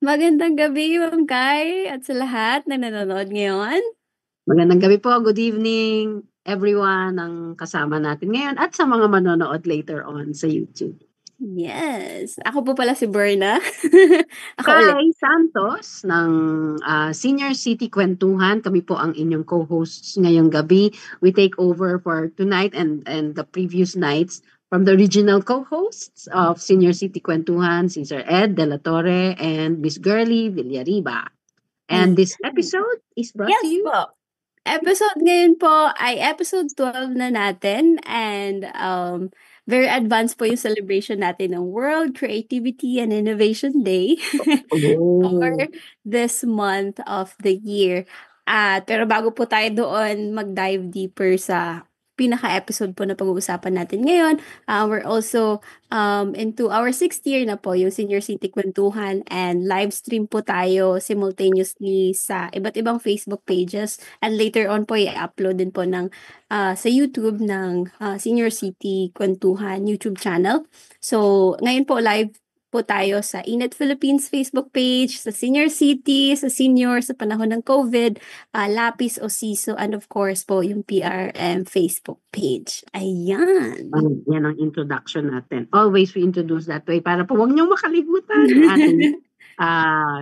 Magandang gabi, Ma'am Kai, at sa lahat na nanonood ngayon. Magandang gabi po, good evening everyone ang kasama natin ngayon at sa mga manonood later on sa YouTube. Yes, ako po pala si Berna. Ako ulit. Kai Santos ng Senior City Kwentuhan. Kami po ang inyong co-hosts ngayong gabi. We take over for tonight and the previous nights from the original co-hosts of Senior City Kwentuhan, si Sir Ed De La Torre and Miss Girly Villariba. And Ay, this episode is brought to yes you. po. Episode ngayon po ay episode 12 na natin and very advanced po yung celebration natin ng World Creativity and Innovation Day for Oh. this month of the year. Pero bago po tayo doon mag-dive deeper sa pinaka-episode po na pag-uusapan natin ngayon, we're also into our sixth year na po yung Senior City Kwentuhan and live stream po tayo simultaneously sa iba't ibang Facebook pages and later on po i-upload din po sa YouTube ng Senior City Kwentuhan YouTube channel. So, ngayon po live po tayo sa Inet Philippines Facebook page, sa Senior City, sa Senior sa panahon ng COVID, Lapis o Siso, and of course po yung PRM Facebook page. Ayan. Yan ang introduction natin. Always we introduce that way para po huwag niyong makalimutan yung ating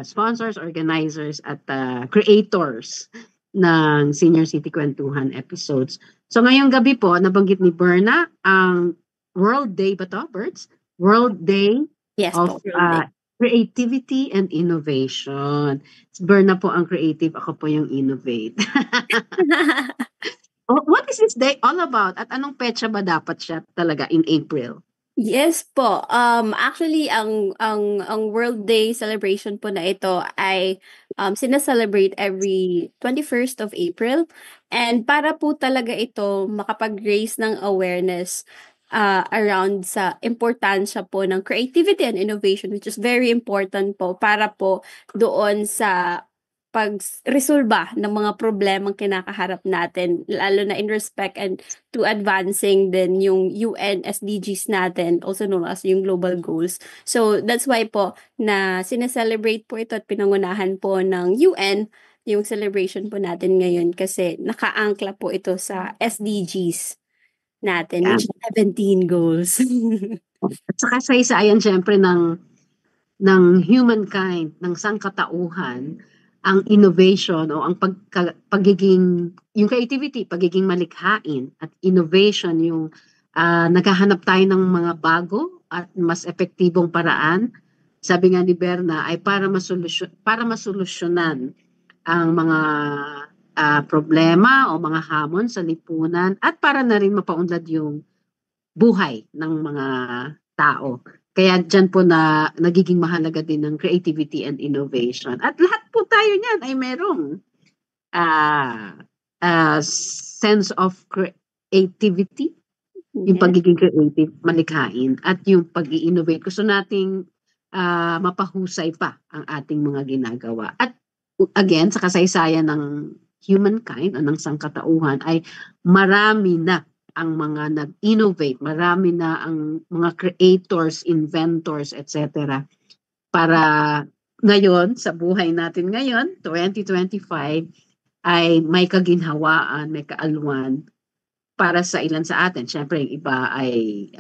sponsors, organizers, at creators ng Senior City Kwentuhan episodes. So ngayong gabi po, nabanggit ni Berna ang World Day ba to, Birds? World Day Yes of po, Roland. Creativity and Innovation. Berna po ang creative, ako po yung innovate. What is this day all about? At anong petsa ba dapat siya talaga in April? Yes po. Actually, ang World Day celebration po na ito ay sinaselebrate every 21st of April. And para po talaga ito makapag-raise ng awareness around sa importansya po ng creativity and innovation, which is very important po para po doon sa pagresolba ng mga problemang kinakaharap natin, lalo na in respect and to advancing din yung UN SDGs natin, also known as yung global goals. So, that's why po na sineselebrate po ito at pinangunahan po ng UN yung celebration po natin ngayon kasi nakaangkla po ito sa SDGs natin, Yan. which is 17 goals. At saka sa isa, ayan syempre ng humankind, ng sangkatauhan, ang innovation o ang pagiging, yung creativity, pagiging malikhain at innovation, yung naghahanap tayo ng mga bago at mas epektibong paraan. Sabi nga ni Berna ay para masolusyonan ang mga problema o mga hamon sa lipunan at para na rin mapaunlad yung buhay ng mga tao. Kaya dyan po na nagiging mahalaga din ng creativity and innovation. At lahat po tayo niyan ay merong sense of creativity, yung Yes. pagiging creative, malikhain, at yung pag-i-innovate. Gusto nating mapahusay pa ang ating mga ginagawa. At again, sa kasaysayan ng humankind o ng sangkatauhan ay marami na ang mga nag-innovate, marami na ang mga creators, inventors, etc. Para ngayon, sa buhay natin ngayon, 2025, ay may kaginhawaan, may kaalwan para sa ilan sa atin. Siyempre, yung iba ay,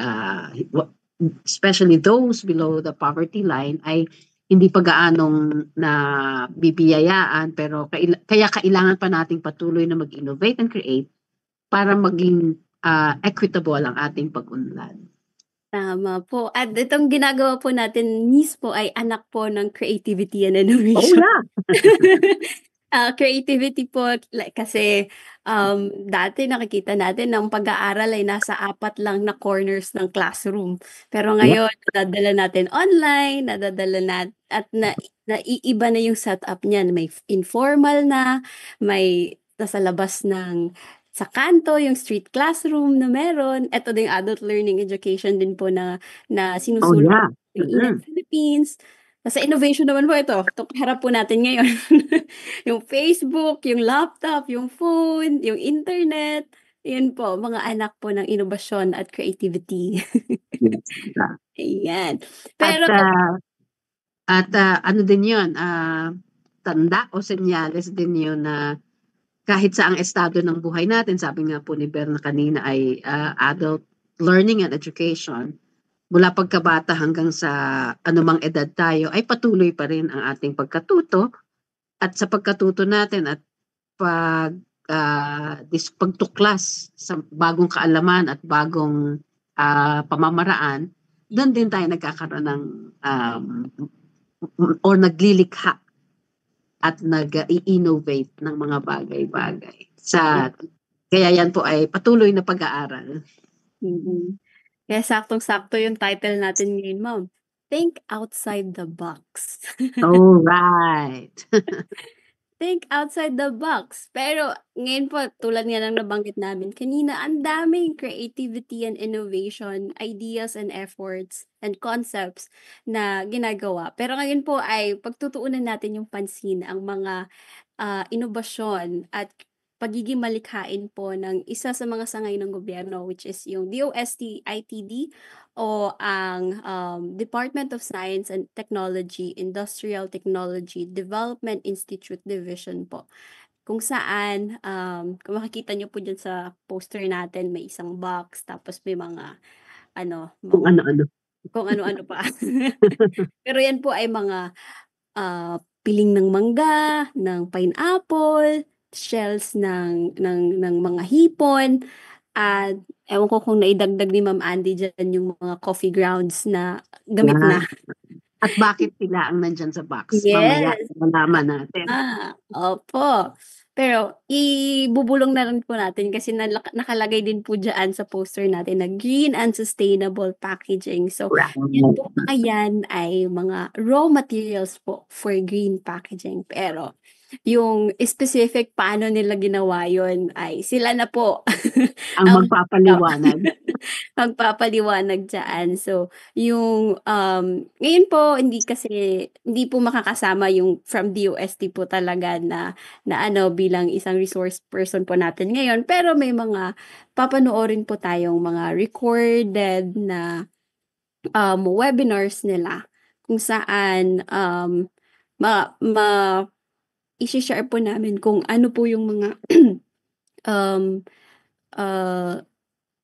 especially those below the poverty line, ay hindi pa gaanong na bibiyayaan, pero kaya kailangan pa nating patuloy na mag-innovate and create para maging equitable ang ating pag-unlad. Tama po. At itong ginagawa po natin mismo ay anak po ng creativity and Oh innovation. yeah! Creativity po, kasi dati nakikita natin ng pag-aaral ay nasa 4 lang na corners ng classroom. Pero Yep. ngayon, nadadala natin online, nadadala natin at naiiba na yung setup niyan. May informal na, may nasa labas ng sa kanto, yung street classroom na meron. Ito din adult learning education din po na Oh sinusulong yeah. ng Inet Philippines. Sa innovation naman po itong harap po natin ngayon. Yung Facebook, yung laptop, yung phone, yung internet. Yun po, mga anak po ng inobasyon at creativity. Yes. Ayan. At Pero, At ano din yun, tanda o senyales din yun na kahit sa ang estado ng buhay natin, sabi nga po ni Berna kanina ay adult learning and education, mula pagkabata hanggang sa anumang edad tayo, ay patuloy pa rin ang ating pagkatuto. At sa pagkatuto natin at pagtuklas sa bagong kaalaman at bagong pamamaraan, doon din tayo nagkakaroon ng or naglilikha at nag-i-innovate ng mga bagay-bagay. Kaya yan po ay patuloy na pag-aaral. Mm. Kaya saktong-sakto yung title natin ngayon, Ma'am. Think outside the box. All right. Think outside the box. Pero ngayon po, tulad nga ng nabanggit namin kanina, ang daming creativity and innovation, ideas and efforts and concepts na ginagawa. Pero ngayon po ay pagtutuunan natin yung pansin ang mga inobasyon at pagiging malikhain po ng isa sa mga sangay ng gobyerno, which is yung DOST-ITD o ang Department of Science and Technology, Industrial Technology Development Institute Division po. Kung saan, kung makikita nyo po dyan sa poster natin, may isang box, tapos may mga, Kung ano-ano. kung ano-ano pa. Pero yan po ay mga piling ng mangga, ng pineapple, shells ng mga hipon, at ewan ko kung naidagdag ni Ma'am Andy dyan yung mga coffee grounds na gamit na. At bakit sila ang nandyan sa box? Mamaya, Yes. malaman natin. Opo. Pero ibubulong na rin po natin kasi nakalagay din po dyan sa poster natin na green and sustainable packaging. So, yan po ayan ay mga raw materials po for green packaging. Pero yung specific paano nila ginawa yun ay sila na po ang magpapaliwanag dyan. So, yung ngayon po hindi po makakasama yung from DOST po talaga na bilang isang resource person po natin ngayon, pero may mga papanoorin po tayong mga recorded na webinars nila kung saan i-share po namin kung ano po yung mga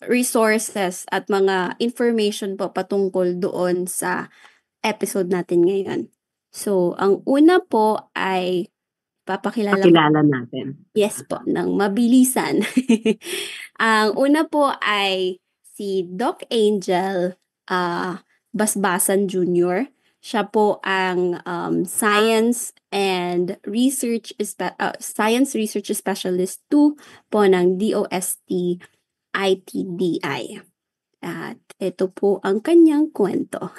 resources at mga information po patungkol doon sa episode natin ngayon. So, ang una po ay pakilala natin. Yes po, ng mabilisan. Ang una po ay si Doc Angel Basbasan Jr. Siya po ang Science Research Specialist 2 po ng DOST ITDI. At ito po ang kanyang kwento.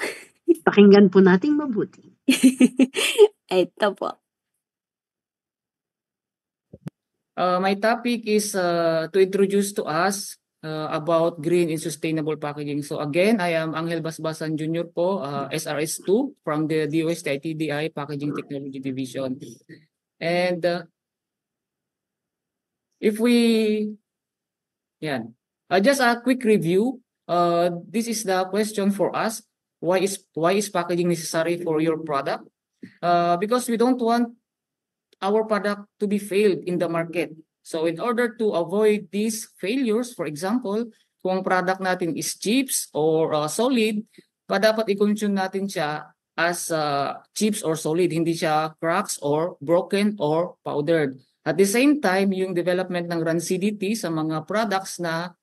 Pakinggan po nating mabuti. Ito po. My topic is to introduce to us about green and sustainable packaging. So again, I am Angel Basbasan Jr. po, SRS2 from the DOST ITDI Packaging Technology Division. And just a quick review. This is the question for us. Why is packaging necessary for your product? Because we don't want our product to be failed in the market. So in order to avoid these failures, for example, kung product natin is chips or solid, dapat i-consume natin siya as chips or solid, hindi siya cracks or broken or powdered. At the same time, yung development ng rancidity sa mga products na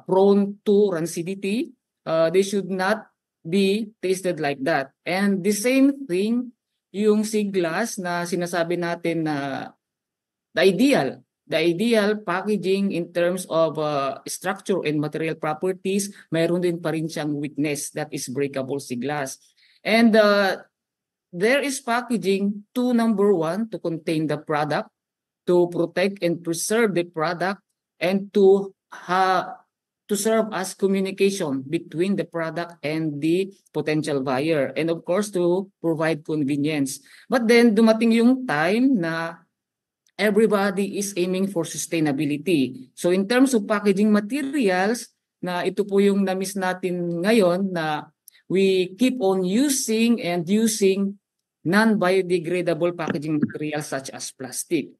prone to rancidity, they should not be tasted like that. And the same thing, yung siglas na sinasabi natin na the ideal packaging in terms of structure and material properties, mayroon din pa rin siyang weakness, that is breakable siglas. And there is packaging to number one, to contain the product, to protect and preserve the product, and to serve as communication between the product and the potential buyer, and of course to provide convenience. But then dumating yung time na everybody is aiming for sustainability. So in terms of packaging materials, na ito po yung na-miss natin ngayon, na we keep on using and using non-biodegradable packaging materials such as plastic.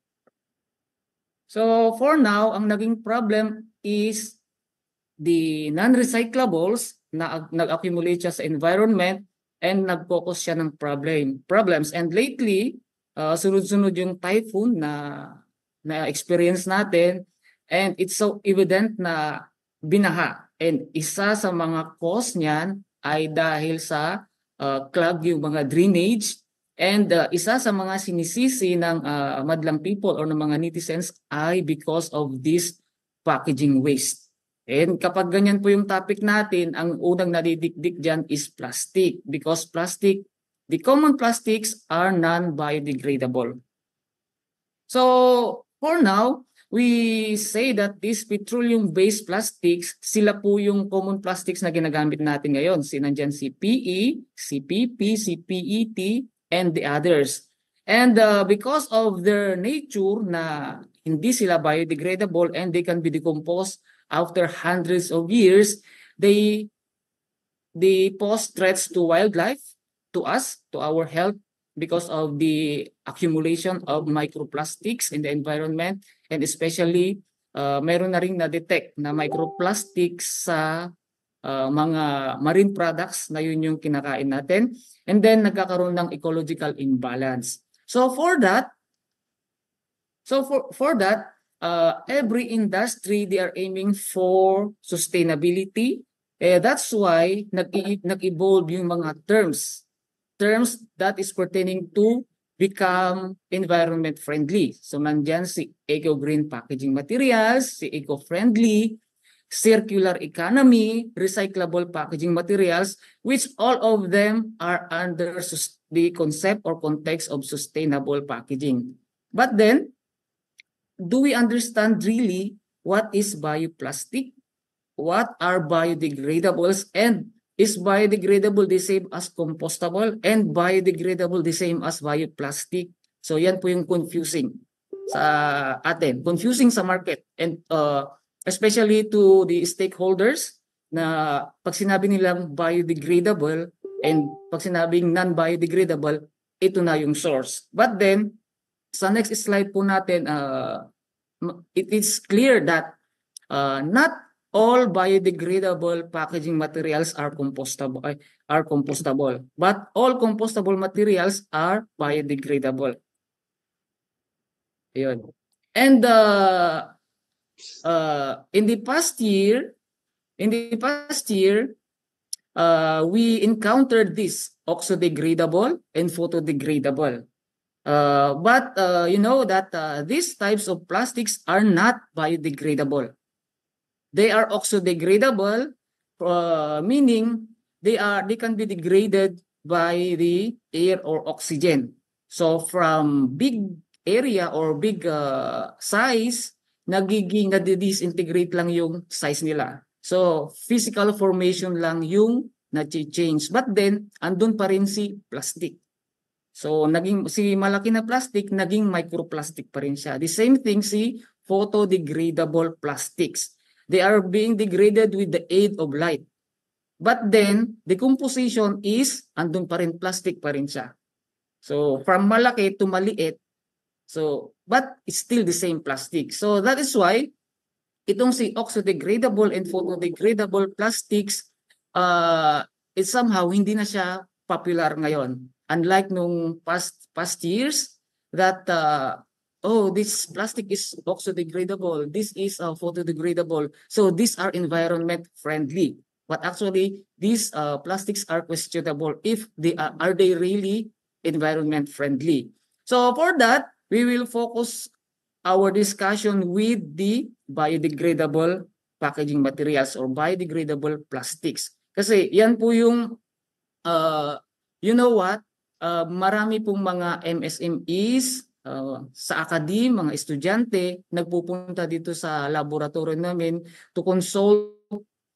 So for now, ang naging problem is the non-recyclables na nag-accumulate siya sa environment and nag-focus siya ng problems. And lately, sunod-sunod yung typhoon na experience natin, and it's so evident na binaha. And isa sa mga cause niyan ay dahil sa clog yung mga drainage. And isa sa mga sinisisi ng madlang people or ng mga netizens ay because of this packaging waste. And kapag ganyan po yung topic natin, ang unang nadidikdik dyan is plastic, because plastic, the common plastics are non-biodegradable. So for now, we say that these petroleum-based plastics, sila po yung common plastics na ginagamit natin ngayon. Nandyan si PE, si PP, si PET, and the others. And because of their nature na hindi sila biodegradable and they can be decomposed after hundreds of years, they pose threats to wildlife, to us, to our health, because of the accumulation of microplastics in the environment, and especially meron na ring na-detect na microplastics sa mga marine products na yun yung kinakain natin, and then nagkakaroon ng ecological imbalance. So for that, every industry, they are aiming for sustainability. That's why nag-evolve yung mga terms that is pertaining to become environment friendly. So nandyan si eco-green packaging materials, si eco-friendly, circular economy, recyclable packaging materials, which all of them are under the concept or context of sustainable packaging. But then, do we understand really what is bioplastic? What are biodegradables? And is biodegradable the same as compostable? And biodegradable the same as bioplastic? So yan po yung confusing sa atin. Confusing sa market. And especially to the stakeholders na pag sinabi nilang biodegradable and pag sinabing non-biodegradable, ito na yung source. But then, sa next slide po natin, it is clear that not all biodegradable packaging materials are compostable, but all compostable materials are biodegradable. Ayun. And in the past year, we encountered this oxo-degradable and photodegradable. But you know that these types of plastics are not biodegradable. They are oxo-degradable, meaning they can be degraded by the air or oxygen. So from big area or big size, nadi-disintegrate lang yung size nila. So physical formation lang yung na-change. But then, andun pa rin si plastic. So si malaki na plastic, naging microplastic pa rin siya. The same thing si photodegradable plastics. They are being degraded with the aid of light. But then, decomposition is, andun pa rin, plastic pa rin siya. So from malaki to maliit, but it's still the same plastic. So that is why, itong si oxo-degradable and photodegradable plastics, it somehow hindi na siya popular ngayon. Unlike nung past years that this plastic is oxo-degradable, this is photodegradable, so these are environment friendly. But actually, these plastics are questionable if are they really environment friendly. So for that, we will focus our discussion with the biodegradable packaging materials or biodegradable plastics. Kasi yan po yung, you know what, marami pong mga MSMEs sa academe, mga estudyante, nagpupunta dito sa laboratory namin to consult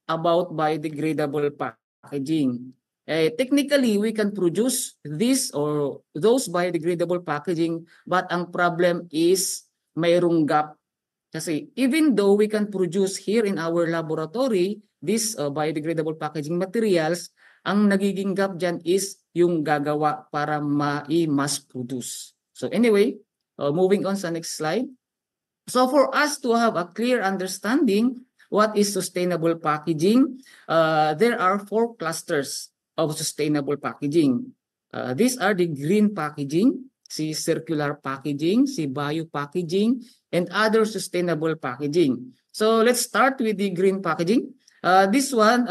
about biodegradable packaging. Technically, we can produce this or those biodegradable packaging, but ang problem is mayroong gap. Kasi even though we can produce here in our laboratory these biodegradable packaging materials, ang nagiging gap dyan is yung gagawa para ma-mass produce. So anyway, moving on sa next slide. So for us to have a clear understanding what is sustainable packaging, there are 4 clusters of sustainable packaging. These are the green packaging, si circular packaging, si bio packaging, and other sustainable packaging. So let's start with the green packaging. This one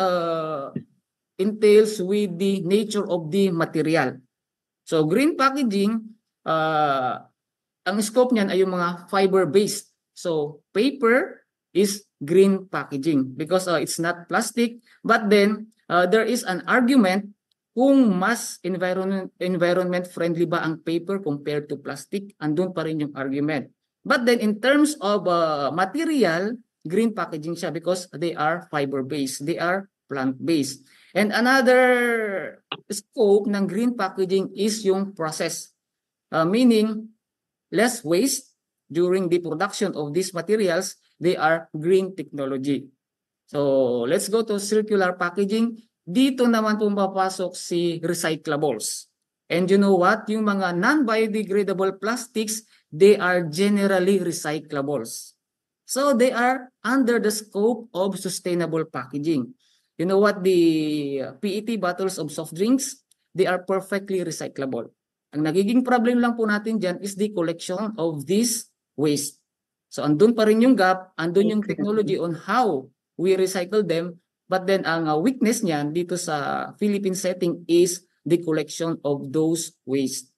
entails with the nature of the material. So green packaging, ang scope niyan ay yung mga fiber-based. So paper is green packaging because it's not plastic. But then there is an argument kung mas environment friendly ba ang paper compared to plastic. Andun pa rin yung argument. But then in terms of material, green packaging siya because they are fiber-based. They are plant-based. And another scope ng green packaging is yung process. Meaning, less waste during the production of these materials. They are green technology. So let's go to circular packaging. Dito naman pumapasok si recyclables. And you know what? Yung mga non-biodegradable plastics, they are generally recyclables. So they are under the scope of sustainable packaging. You know what? The PET bottles of soft drinks, they are perfectly recyclable. Ang nagiging problem lang po natin dyan is the collection of this waste. So andun pa rin yung gap, andun yung technology on how we recycle them, but then ang weakness niyan dito sa Philippine setting is the collection of those waste.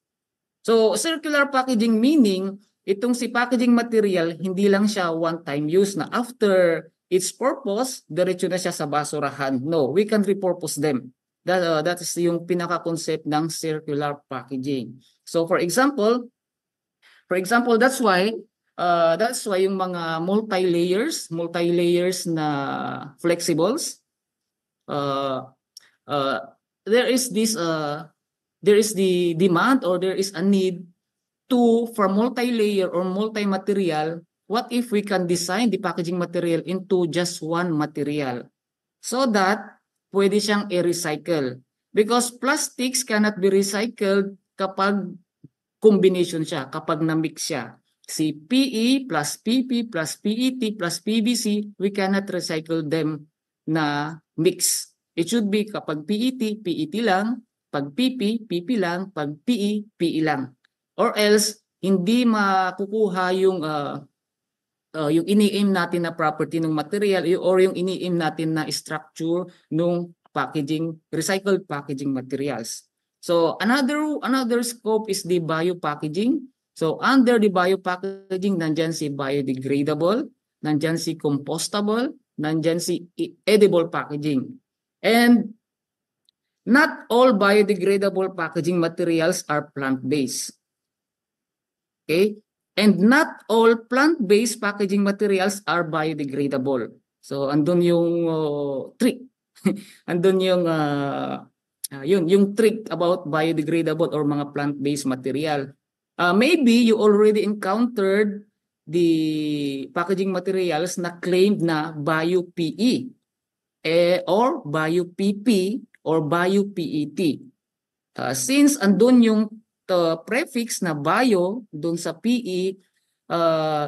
So circular packaging meaning, itong si packaging material, hindi lang siya one-time use na after its purpose, diretso na siya sa basurahan. No, we can repurpose them. That is yung pinaka-concept ng circular packaging. So for example, that's why yung mga multi-layers na flexibles, there is the demand or there is a need for multi-layer or multi-material. What if we can design the packaging material into just one material so that pwede siyang i-recycle? Because plastics cannot be recycled kapag combination siya, kapag na-mix siya. Si PE plus PP plus PET plus PVC, we cannot recycle them na mix. It should be kapag PET, PET lang, pag PP, PP lang, pag PE, PE lang. Or else, hindi makukuha yung ini-aim natin na property ng material or yung ini-aim natin na structure ng packaging, recycled packaging materials. So another scope is the biopackaging. So under the biopackaging, nandyan si biodegradable, nandyan si compostable, nandyan si edible packaging. And not all biodegradable packaging materials are plant-based. Okay? And not all plant-based packaging materials are biodegradable. So andun yung trick. Andun yung yung trick about biodegradable or mga plant-based material. Maybe you already encountered the packaging materials na claimed na bio-PE or bio-PP or bio-PET. Since andun yung prefix na bio dun sa PE,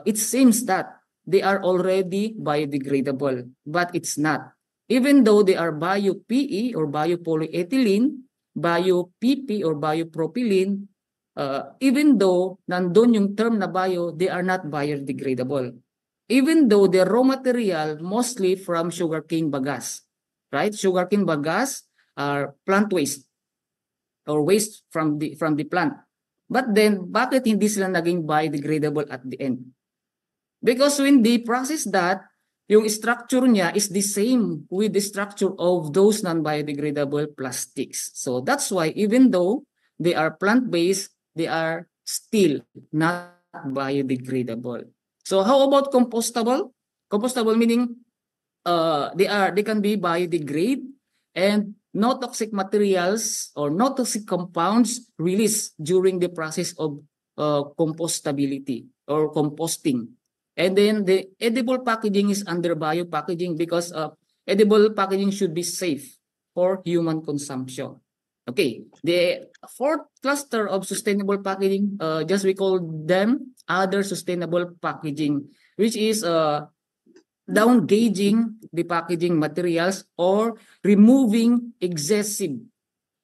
it seems that they are already biodegradable, but it's not. Even though they are bio-PE or bio-polyethylene, bio-PP or bio-propylene, even though nandun yung term na bio, they are not biodegradable. Even though the raw material mostly from sugarcane bagasse, right? Sugarcane bagasse are plant waste or waste from the plant. But then, bakit hindi sila naging biodegradable at the end? Because when they process that, yung structure niya is the same with the structure of those non-biodegradable plastics. So that's why even though they are plant-based, they are still not biodegradable. So how about compostable? Compostable meaning they can be biodegrade and no toxic materials or no toxic compounds released during the process of compostability or composting. And then the edible packaging is under biopackaging because edible packaging should be safe for human consumption. Okay, the fourth cluster of sustainable packaging, just we call them other sustainable packaging, which is down gauging the packaging materials or removing excessive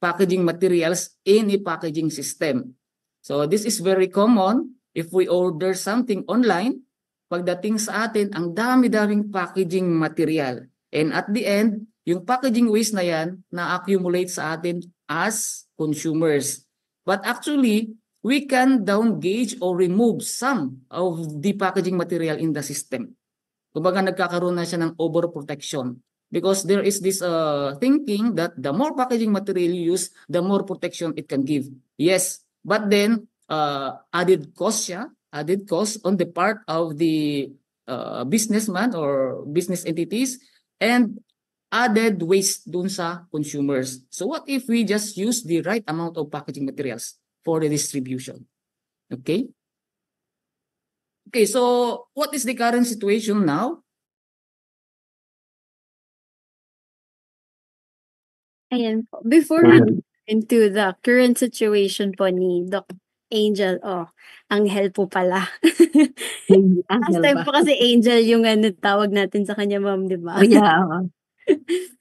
packaging materials in a packaging system. So this is very common if we order something online. Pagdating sa atin, ang dami-daming packaging material. And at the end, yung packaging waste na yan na-accumulate sa atin as consumers. But actually, we can down gauge or remove some of the packaging material in the system. Kumbaga nagkakaroon na siya ng overprotection. Because there is this thinking that the more packaging material you use, the more protection it can give. Yes, but then added cost on the part of the businessman or business entities, and added waste dun sa consumers. So what if we just use the right amount of packaging materials for the distribution? Okay. Okay, so what is the current situation now? Ayan po. Before we get into the current situation po ni Doc Angel, Angel po pala. Last Angel time ba? po kasi Angel yung tawag natin sa kanya, ma'am, di ba? Oh, yeah. oo.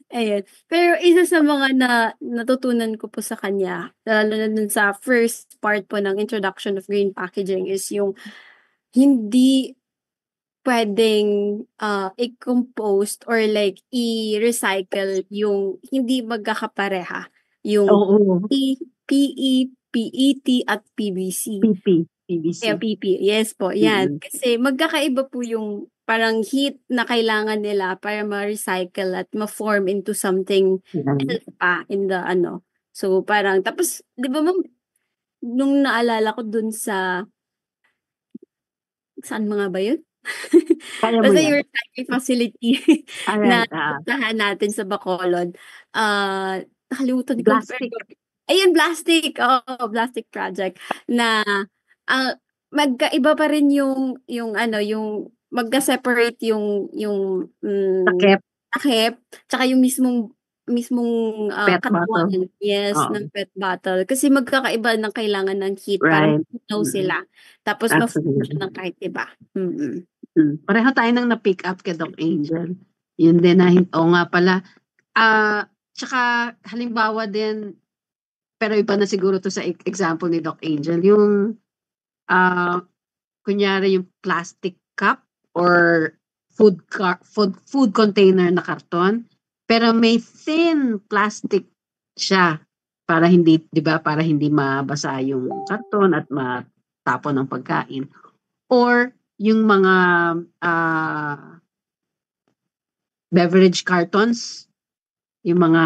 Ayan. Pero isa sa mga natutunan ko po sa kanya, lalo na dun sa first part po ng introduction of green packaging, is yung hindi pwedeng i-compost or like i-recycle yung hindi magkakapareha. Yung Oo. PE, PET at PVC. PVC. Kaya PP, yes po, yan. Kasi magkakaiba po yung parang heat na kailangan nila para ma-recycle at ma-form into something else pa in the So parang, tapos, di ba ma'am, nung naalala ko dun saan mga ba yun? Kaya mo Basta yan. yung recycling facility na puntahan natin sa Bacolod. Nakalimutan ko. Plastic. Ayun, plastic. Oo, plastic project. Na magkaiba pa rin yung magka-separate yung takip, tsaka yung mismong PET katawan. bottle. Yes, Oo. ng PET bottle. Kasi magkakaiba ng kailangan ng heat para Right. matunaw sila. Tapos ma-form siya ng kahit iba. Pareho tayo nang na-pick up kay Doc Angel. Yun din na, nga pala. Tsaka halimbawa din, pero iba na siguro to sa example ni Doc Angel, yung kunyari yung plastic cup or food container na karton, pero may thin plastic siya para hindi, 'di ba, para hindi mabasa yung karton at matapon ng pagkain. Or yung mga beverage cartons, yung mga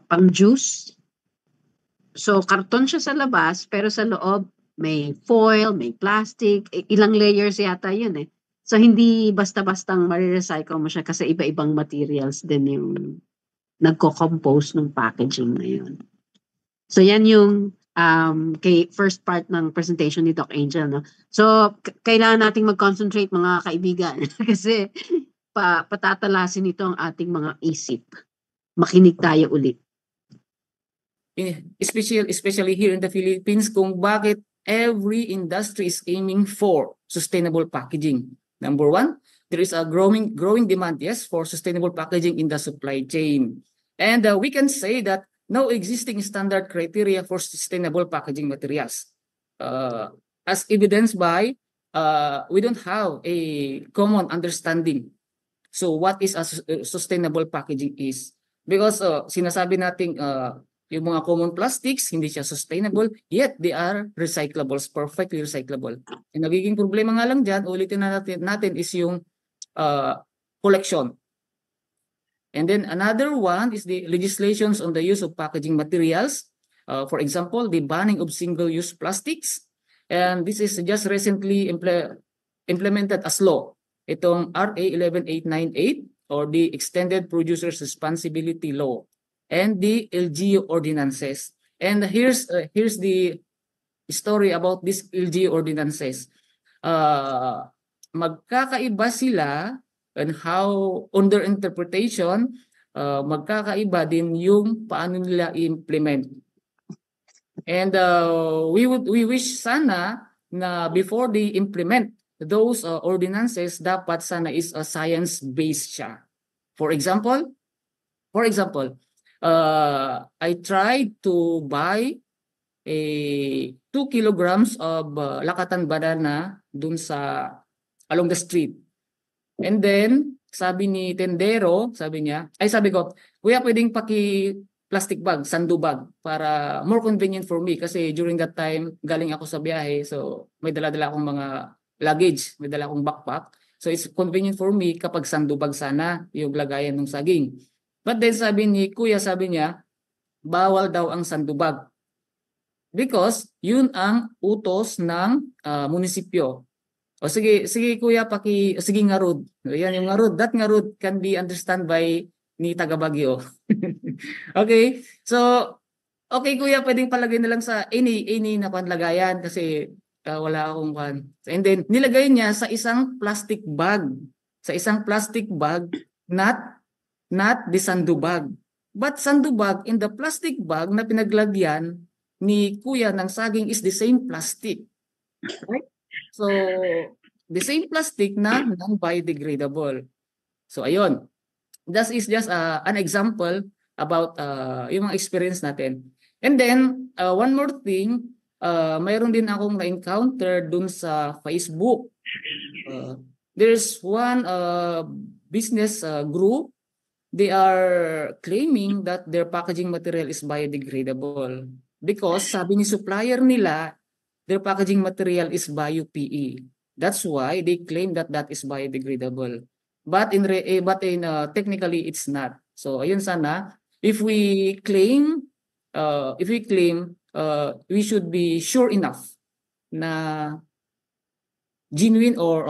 pang-juice. So, karton siya sa labas, pero sa loob, may foil, may plastic, ilang layers yata yun eh. So, hindi basta-bastang marirecycle mo siya kasi iba-ibang materials din yung nagko-compose ng packaging na yun. So, yan yung kay first part ng presentation ni Doc Angel. No? So, kailangan nating mag-concentrate mga kaibigan kasi patatalasin ito ang ating mga isip. Makinig tayo ulit. Especially here in the Philippines, kung bakit every industry is aiming for sustainable packaging. Number one, there is a growing demand, yes, for sustainable packaging in the supply chain. And we can say that no existing standard criteria for sustainable packaging materials. As evidenced by, we don't have a common understanding. So what is a sustainable packaging is? Because sinasabi natin yung mga common plastics, hindi siya sustainable, yet they are recyclables, perfectly recyclable. And nagiging problema nga lang dyan, ulitin na natin is yung collection. And then another one is the legislations on the use of packaging materials. For example, the banning of single-use plastics. And this is just recently implemented as law. Itong RA 11898 or the Extended Producer's Responsibility Law and the LGU ordinances. And here's the story about these LGU ordinances. Magkakaiba sila and how on their interpretation magkakaiba din yung paano nila i-implement. And we wish sana na before they implement those ordinances, dapat sana is a science-based siya. For example, I tried to buy a 2 kilograms of lakatan banana dun sa along the street. And then, sabi ni tendero, sabi ko, kuya, pwedeng plastic bag, sando bag, para more convenient for me. Kasi during that time, galing ako sa biyahe, so may dala-dala akong mga luggage, may dala akong backpack. So it's convenient for me kapag sando bag sana yung lagayan ng saging. But then sabi ni kuya, sabi niya, bawal daw ang sando bag. Because yun ang utos ng munisipyo. O sige kuya, sige ngarud. Yan yung ngarud. That ngarud can be understand by ni taga Baguio. Okay? So, okay kuya, pwedeng palagay na lang sa any na panlagayan kasi wala akong kan. And then, nilagay niya sa isang plastic bag. Sa isang plastic bag, not the sandubag. But sandubag in the plastic bag na pinaglagyan ni kuya ng saging is the same plastic. Right? So, the same plastic na non-biodegradable. So, ayun. That is just an example about yung mga experience natin. And then, one more thing, mayroon din akong na-encounter dun sa Facebook. There's one business group. They are claiming that their packaging material is biodegradable because sabi ni supplier nila, their packaging material is bio-PE. That's why they claim that is biodegradable. But technically it's not. So ayun sana, if we claim we should be sure enough na genuine or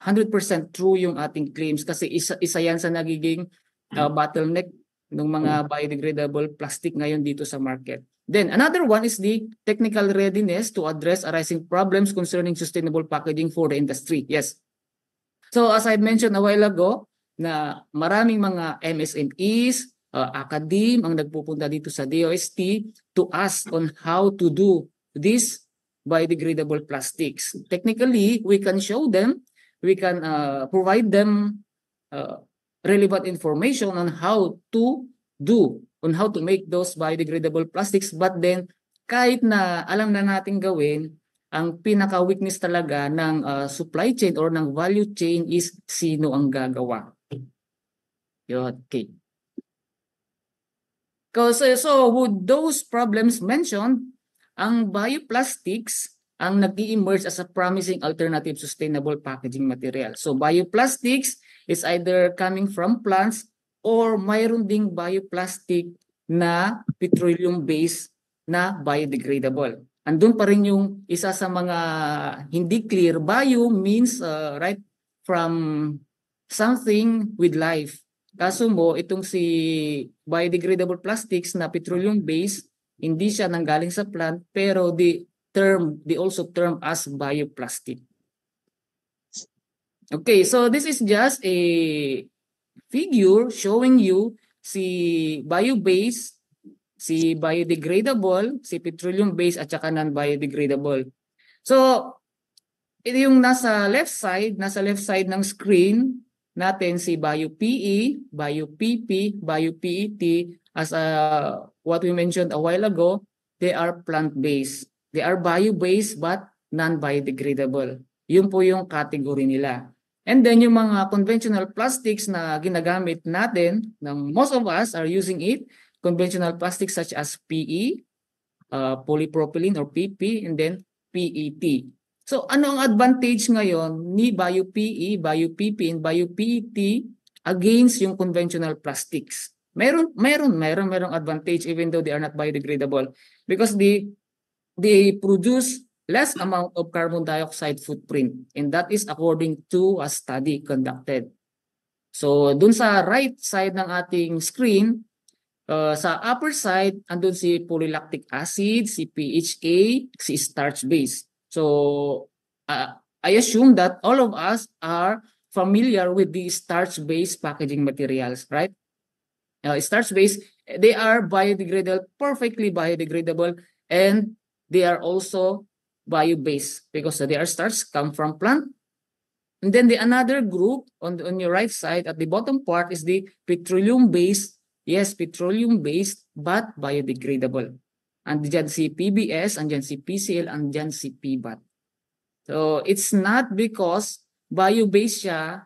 100% true yung ating claims kasi isa yan sa nagiging bottleneck ng mga biodegradable plastic ngayon dito sa market. Then another one is the technical readiness to address arising problems concerning sustainable packaging for the industry. Yes. So as I mentioned a while ago, na maraming mga MSMEs, academe ang nagpupunta dito sa DOST to ask on how to do these biodegradable plastics. Technically, we can show them, we can provide them relevant information on how to make those biodegradable plastics, but then kahit na alam na natin gawin, ang pinaka-weakness talaga ng supply chain or ng value chain is sino ang gagawa. Okay. So with those problems mentioned, ang bioplastics ang nag-emerge as a promising alternative sustainable packaging material. So bioplastics is either coming from plants or mayroon ding bioplastic na petroleum-based na biodegradable. Andun pa rin yung isa sa mga hindi clear. Bio means right from something with life. Kaso mo, itong si biodegradable plastics na petroleum-based, hindi siya nanggaling sa plant, pero they also term as bioplastic. Okay, so this is just a figure showing you si bio-based, si biodegradable, si petroleum-based at saka non-biodegradable. So, ito yung nasa left side ng screen natin si bio-PE, bio-PP, bio-PET as what we mentioned a while ago, they are plant-based. They are bio-based but non-biodegradable. Yun po yung category nila. And then yung mga conventional plastics na ginagamit natin, most of us are using it, conventional plastics such as PE, polypropylene or PP, and then PET. So ano ang advantage ngayon ni bio-PE, bio-PP, and bio-PET against yung conventional plastics? Mayroon advantage even though they are not biodegradable because they produce less amount of carbon dioxide footprint, and that is according to a study conducted. So dun sa right side ng ating screen, sa upper side, andun si polylactic acid, si PHA, si starch base. So I assume that all of us are familiar with the starch-based packaging materials, right? starch-based, they are biodegradable, perfectly biodegradable, and they are also bio-based because their starch come from plant. And then the another group on your right side at the bottom part is the petroleum-based. Yes, petroleum-based but biodegradable. Andyan si PBS, andyan si PCL, andyan si PBAT. So it's not because bio-based siya,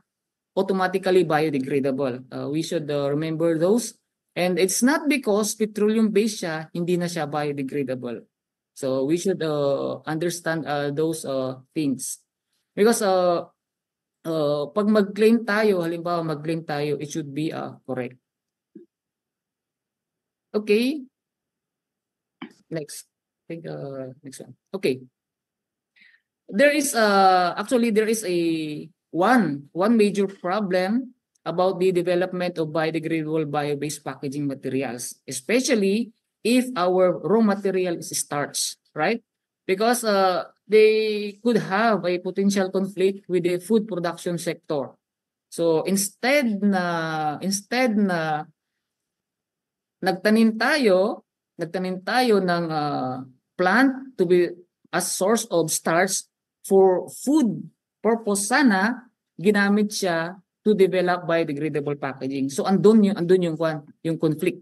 automatically biodegradable. We should remember those. And it's not because petroleum-based siya, hindi na siya biodegradable. So we should understand those things. Because pag mag-claim tayo, halimbawa mag-claim tayo, it should be correct. Okay. Next. I think next one. Okay. There is actually there is a one major problem about the development of biodegradable bio-based packaging materials, especially if our raw material is starch, right? Because they could have a potential conflict with the food production sector. So instead na nagtanim tayo ng plant to be a source of starch for food purpose, sana ginamit siya to develop biodegradable packaging. So andun yung conflict.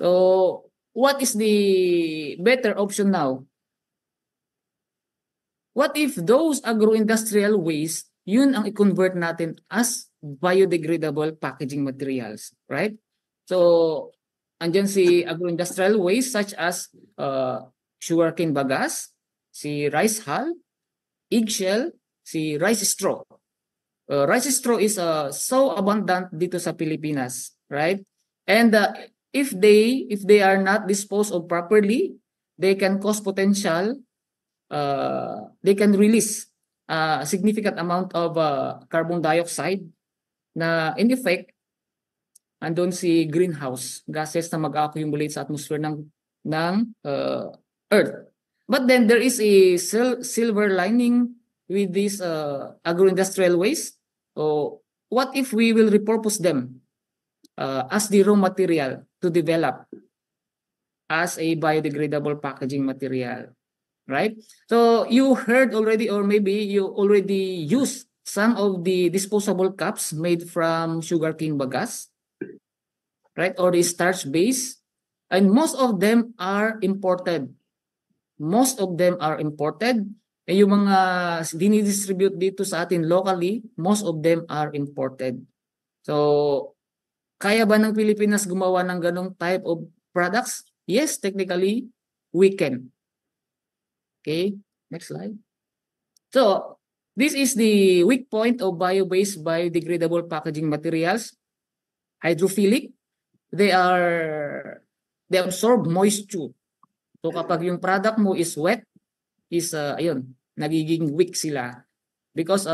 So what is the better option now? What if those agro-industrial waste, yun ang i-convert natin as biodegradable packaging materials, right? So andyan si agro-industrial waste such as sugarcane bagasse, si rice hull, eggshell, si rice straw. Rice straw is so abundant dito sa Pilipinas, right? And if they are not disposed of properly, they can cause potential. They can release a significant amount of carbon dioxide na in effect andun si greenhouse gases na mag-accumulate sa atmosphere ng Earth. But then there is a silver lining with this agro-industrial waste. So what if we will repurpose them as the raw material to develop as a biodegradable packaging material, right? So you heard already, or maybe you already used some of the disposable cups made from sugarcane bagasse, right? Or the starch base, and most of them are imported. Most of them are imported. Eh, yung mga dinidistribute dito sa atin locally, most of them are imported. So, kaya ba ng Pilipinas gumawa ng ganong type of products? Yes, technically, we can. Okay, next slide. So, this is the weak point of bio-based biodegradable packaging materials. Hydrophilic. They absorb moisture. So kapag yung product mo is wet, is ayun, nagiging weak sila. Because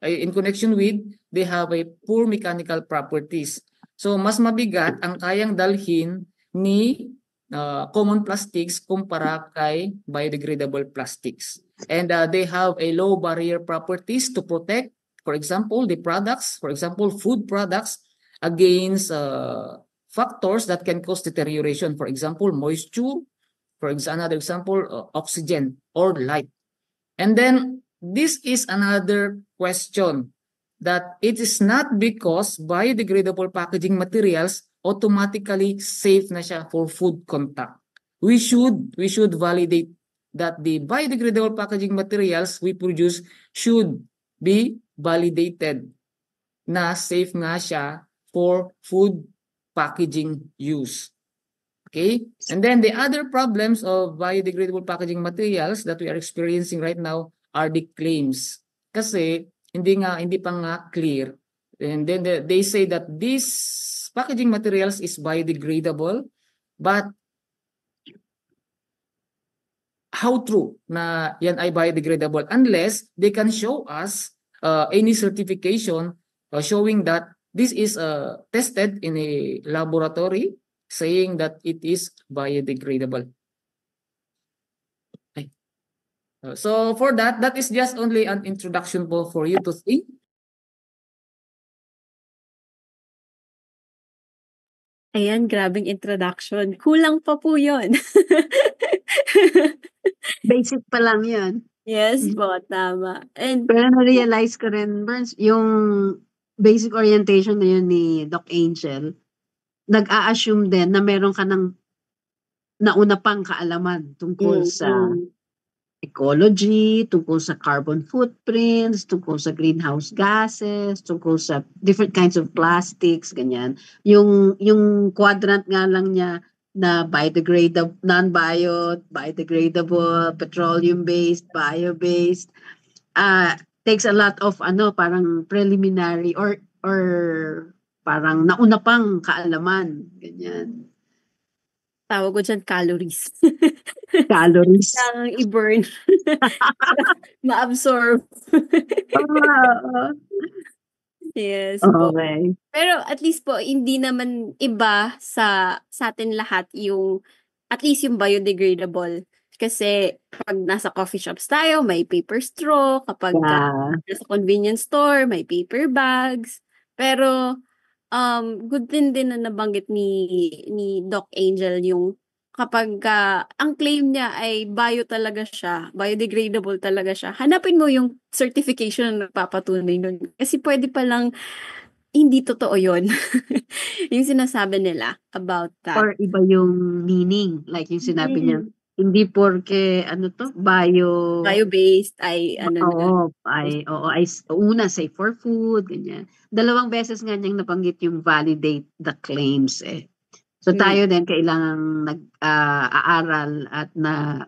in connection with, they have a poor mechanical properties. So mas mabigat ang kayang dalhin ni common plastics kumpara kay biodegradable plastics. And they have a low barrier properties to protect, for example, the products, for example, food products against factors that can cause deterioration. For example, moisture. For another example, oxygen or light. And then this is another question, that it is not because biodegradable packaging materials automatically safe na siya for food contact. We should validate that the biodegradable packaging materials we produce should be validated na safe nga siya for food packaging use. Okay? And then the other problems of biodegradable packaging materials that we are experiencing right now are the claims. Kasi hindi pa nga clear. And then they say that these packaging materials is biodegradable, but how true na yan ay biodegradable unless they can show us any certification showing that this is tested in a laboratory saying that it is biodegradable. Okay. So for that is just only an introduction for you to think Ayan, grabeng introduction. Kulang pa po yun. Basic pa lang yan. Yes Mhm. po, tama. And Pero na-realize ko rin, Burns, yung basic orientation na yun ni Doc Angel, nag-a-assume din na meron ka ng nauna pang kaalaman tungkol sa mm, ecology, tungkol sa carbon footprints, tungkol sa greenhouse gases, tungkol sa different kinds of plastics, ganyan. Yung quadrant nga lang niya na biodegradable, non-bio, biodegradable, petroleum-based, bio-based, takes a lot of parang preliminary or parang nauna pang kaalaman, ganyan. tawag ko dyan calories. Calories. Kailangang i-burn para ma-absorb. Ah, Yes po. okay. Pero at least po, hindi naman iba sa atin lahat yung, at least yung biodegradable. Kasi pag nasa coffee shops tayo, may paper straw. Kapag Yeah. nasa convenience store, may paper bags. Pero good din na nabanggit ni Doc Angel yung kapag ang claim niya ay bio talaga siya, biodegradable talaga siya, hanapin mo yung certification na nagpapatunay nun. Kasi pwede palang hindi totoo yun. Yung sinasabi nila about that. Or iba yung meaning. Like yung sinabi niya, Mm. hindi porke Bio-based ay ano na. una safe for food, ganyan. Dalawang beses nga niyang nabanggit yung validate the claims eh. So Mm. tayo din kailangang aaral at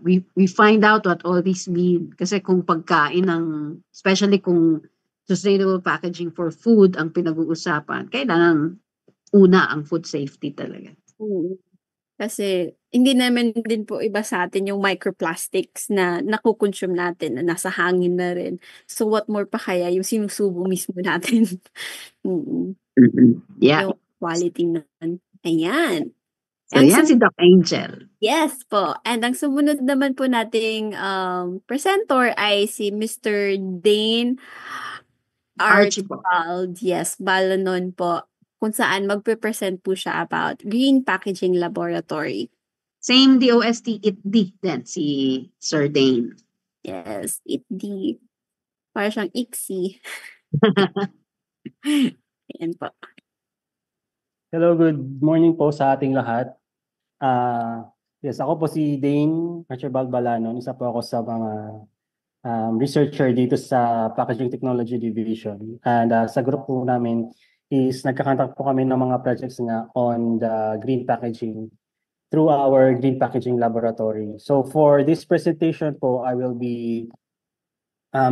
we find out what all these mean. Kasi kung pagkain ng, especially kung sustainable packaging for food ang pinag-uusapan, kailangan una ang food safety talaga. Mm. Kasi hindi naman din po iba sa atin yung microplastics na nakukonsume natin na nasa hangin na rin. So what more pa kaya yung sinusubo mismo natin. Mm. Yeah. Yung quality nun. Ayan. So yan si Doc Angel. Yes po. And ang sumunod naman po nating presenter ay si Mr. Dane Archie po. Archibald. Yes, Balanon po. Kung saan magpe-present po siya about Green Packaging Laboratory. Same DOST ITD din si Sir Dane. Yes, ITD. Para siyang ICSI. Ayan po. Hello, good morning po sa ating lahat. Yes, ako po si Dane Archibald Balanon. Isa po ako sa mga researcher dito sa Packaging Technology Division. And sa group po namin is nagkakantak po kami ng mga projects nga on the green packaging through our green packaging laboratory. So for this presentation po, I will be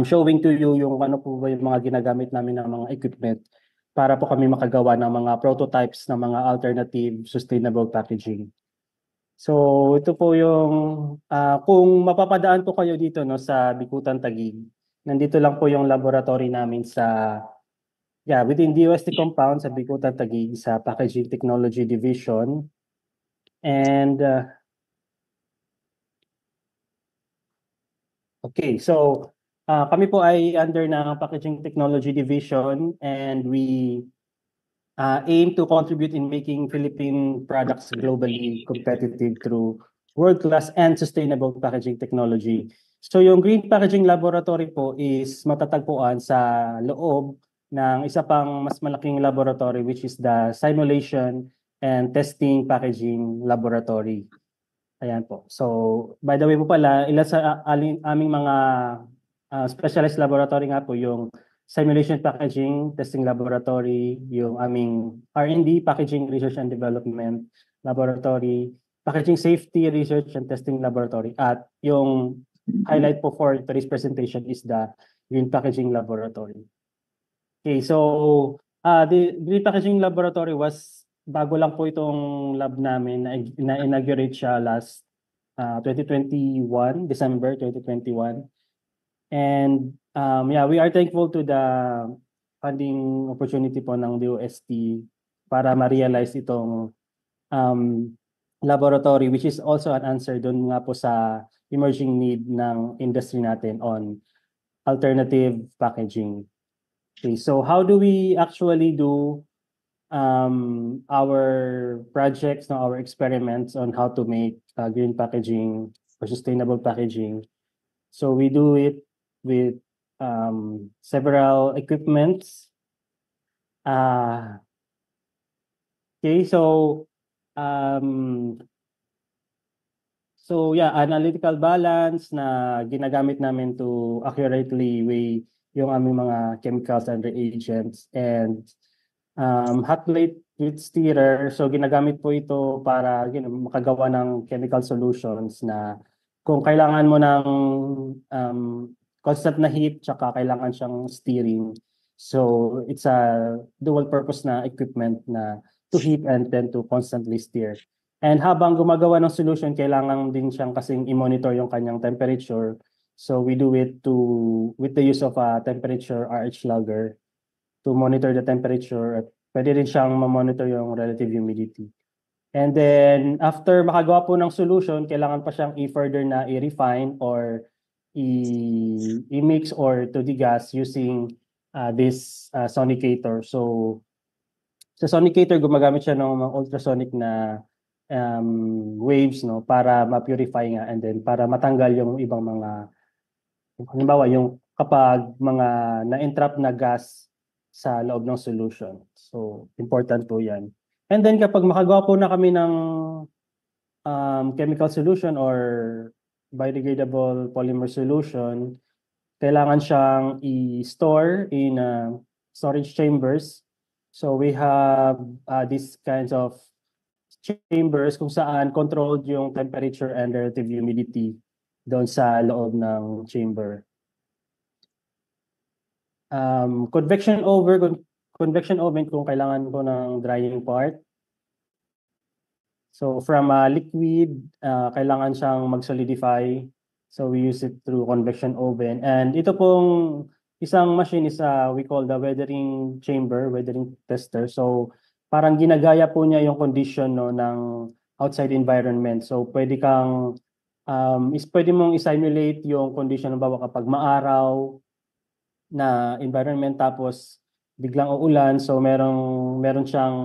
showing to you yung ano po ba yung mga ginagamit namin ng mga equipment para po kami makagawa ng mga prototypes ng mga alternative sustainable packaging. So ito po yung kung mapapadaan po kayo dito no sa Bikutan Taguig. Nandito lang po yung laboratory namin sa within DOST compound sa Bikutan Taguig sa Packaging Technology Division. And okay, so kami po ay under ng Packaging Technology Division and we aim to contribute in making Philippine products globally competitive through world-class and sustainable packaging technology. So yung Green Packaging Laboratory po is matatagpuan sa loob ng isa pang mas malaking laboratory which is the Simulation and Testing Packaging Laboratory. Ayan po. So by the way po pala, ilan sa aming mga specialized laboratory nga po yung Simulation Packaging Testing Laboratory, yung aming R&D, Packaging Research and Development Laboratory, Packaging Safety Research and Testing Laboratory, at yung highlight po for today's presentation is the Green Packaging Laboratory. Okay, so the Green Packaging Laboratory was, bago lang po itong lab namin, na-inaugurate siya last 2021, December 2021. And we are thankful to the funding opportunity po ng DOST para ma-realize itong laboratory, which is also an answer doon nga po sa emerging need ng industry natin on alternative packaging. Okay, so how do we actually do our projects, no, our experiments on how to make green packaging or sustainable packaging. So we do it with several equipments. Okay, so um, yeah, analytical balance na ginagamit namin to accurately weigh yung aming mga chemicals and reagents, and hot plate with stirrer. So ginagamit po ito para makagawa ng chemical solutions na kung kailangan mo ng constant na heat tsaka kailangan siyang steering. So it's a dual purpose na equipment na to heat and then to constantly steer. And habang gumagawa ng solution, kailangan din siyang kasing i-monitor yung kanyang temperature. So we do it with the use of a temperature RH logger to monitor the temperature, at pwede rin siyang ma-monitor yung relative humidity. And then after makagawa po ng solution, kailangan pa siyang i-further na i-refine or i-mix or to degas using this sonicator. So sa sonicator, gumagamit siya ng mga ultrasonic na waves, no, para ma-purify nga, and then para matanggal yung ibang mga, halimbawa yung kapag mga na-entrap na gas sa loob ng solution. So important po yan. And then kapag makagawa po na kami ng chemical solution or biodegradable polymer solution, kailangan siyang i-store in storage chambers. So we have these kinds of chambers kung saan controlled yung temperature and relative humidity doon sa loob ng chamber. Convection oven kung kailangan ko ng drying part. So from liquid, kailangan siyang mag-solidify. So we use it through convection oven. And ito pong isang machine is we call the weathering chamber, weathering tester. So parang ginagaya po niya yung condition, no, ng outside environment. So pwede mong i-simulate yung condition, halimbawa kapag maaraw na environment tapos biglang uulan, so meron siyang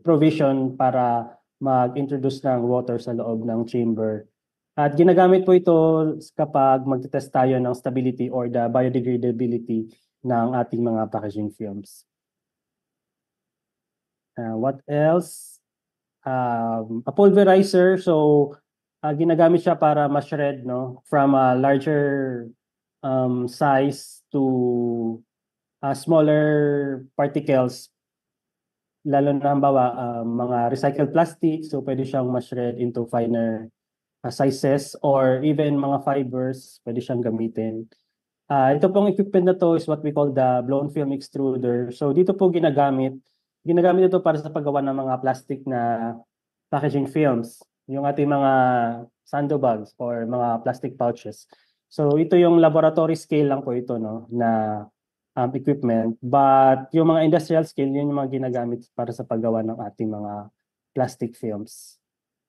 provision para mag-introduce ng water sa loob ng chamber. At ginagamit po ito kapag magte-test tayo ng stability or the biodegradability ng ating mga packaging films. What else? A pulverizer. So ginagamit siya para ma-shred, no, from a larger size to smaller particles, lalo na halimbawa mga recycled plastic. So pwede siyang ma-shred into finer sizes, or even mga fibers pwede siyang gamitin. Ito pong equipment na to is what we call the blown film extruder. So dito po ginagamit ito para sa paggawa ng mga plastic na packaging films, yung ating mga sandobags or mga plastic pouches. So ito yung laboratory scale lang po ito, no, na equipment. But yung mga industrial scale, yun yung mga ginagamit para sa paggawa ng ating mga plastic films.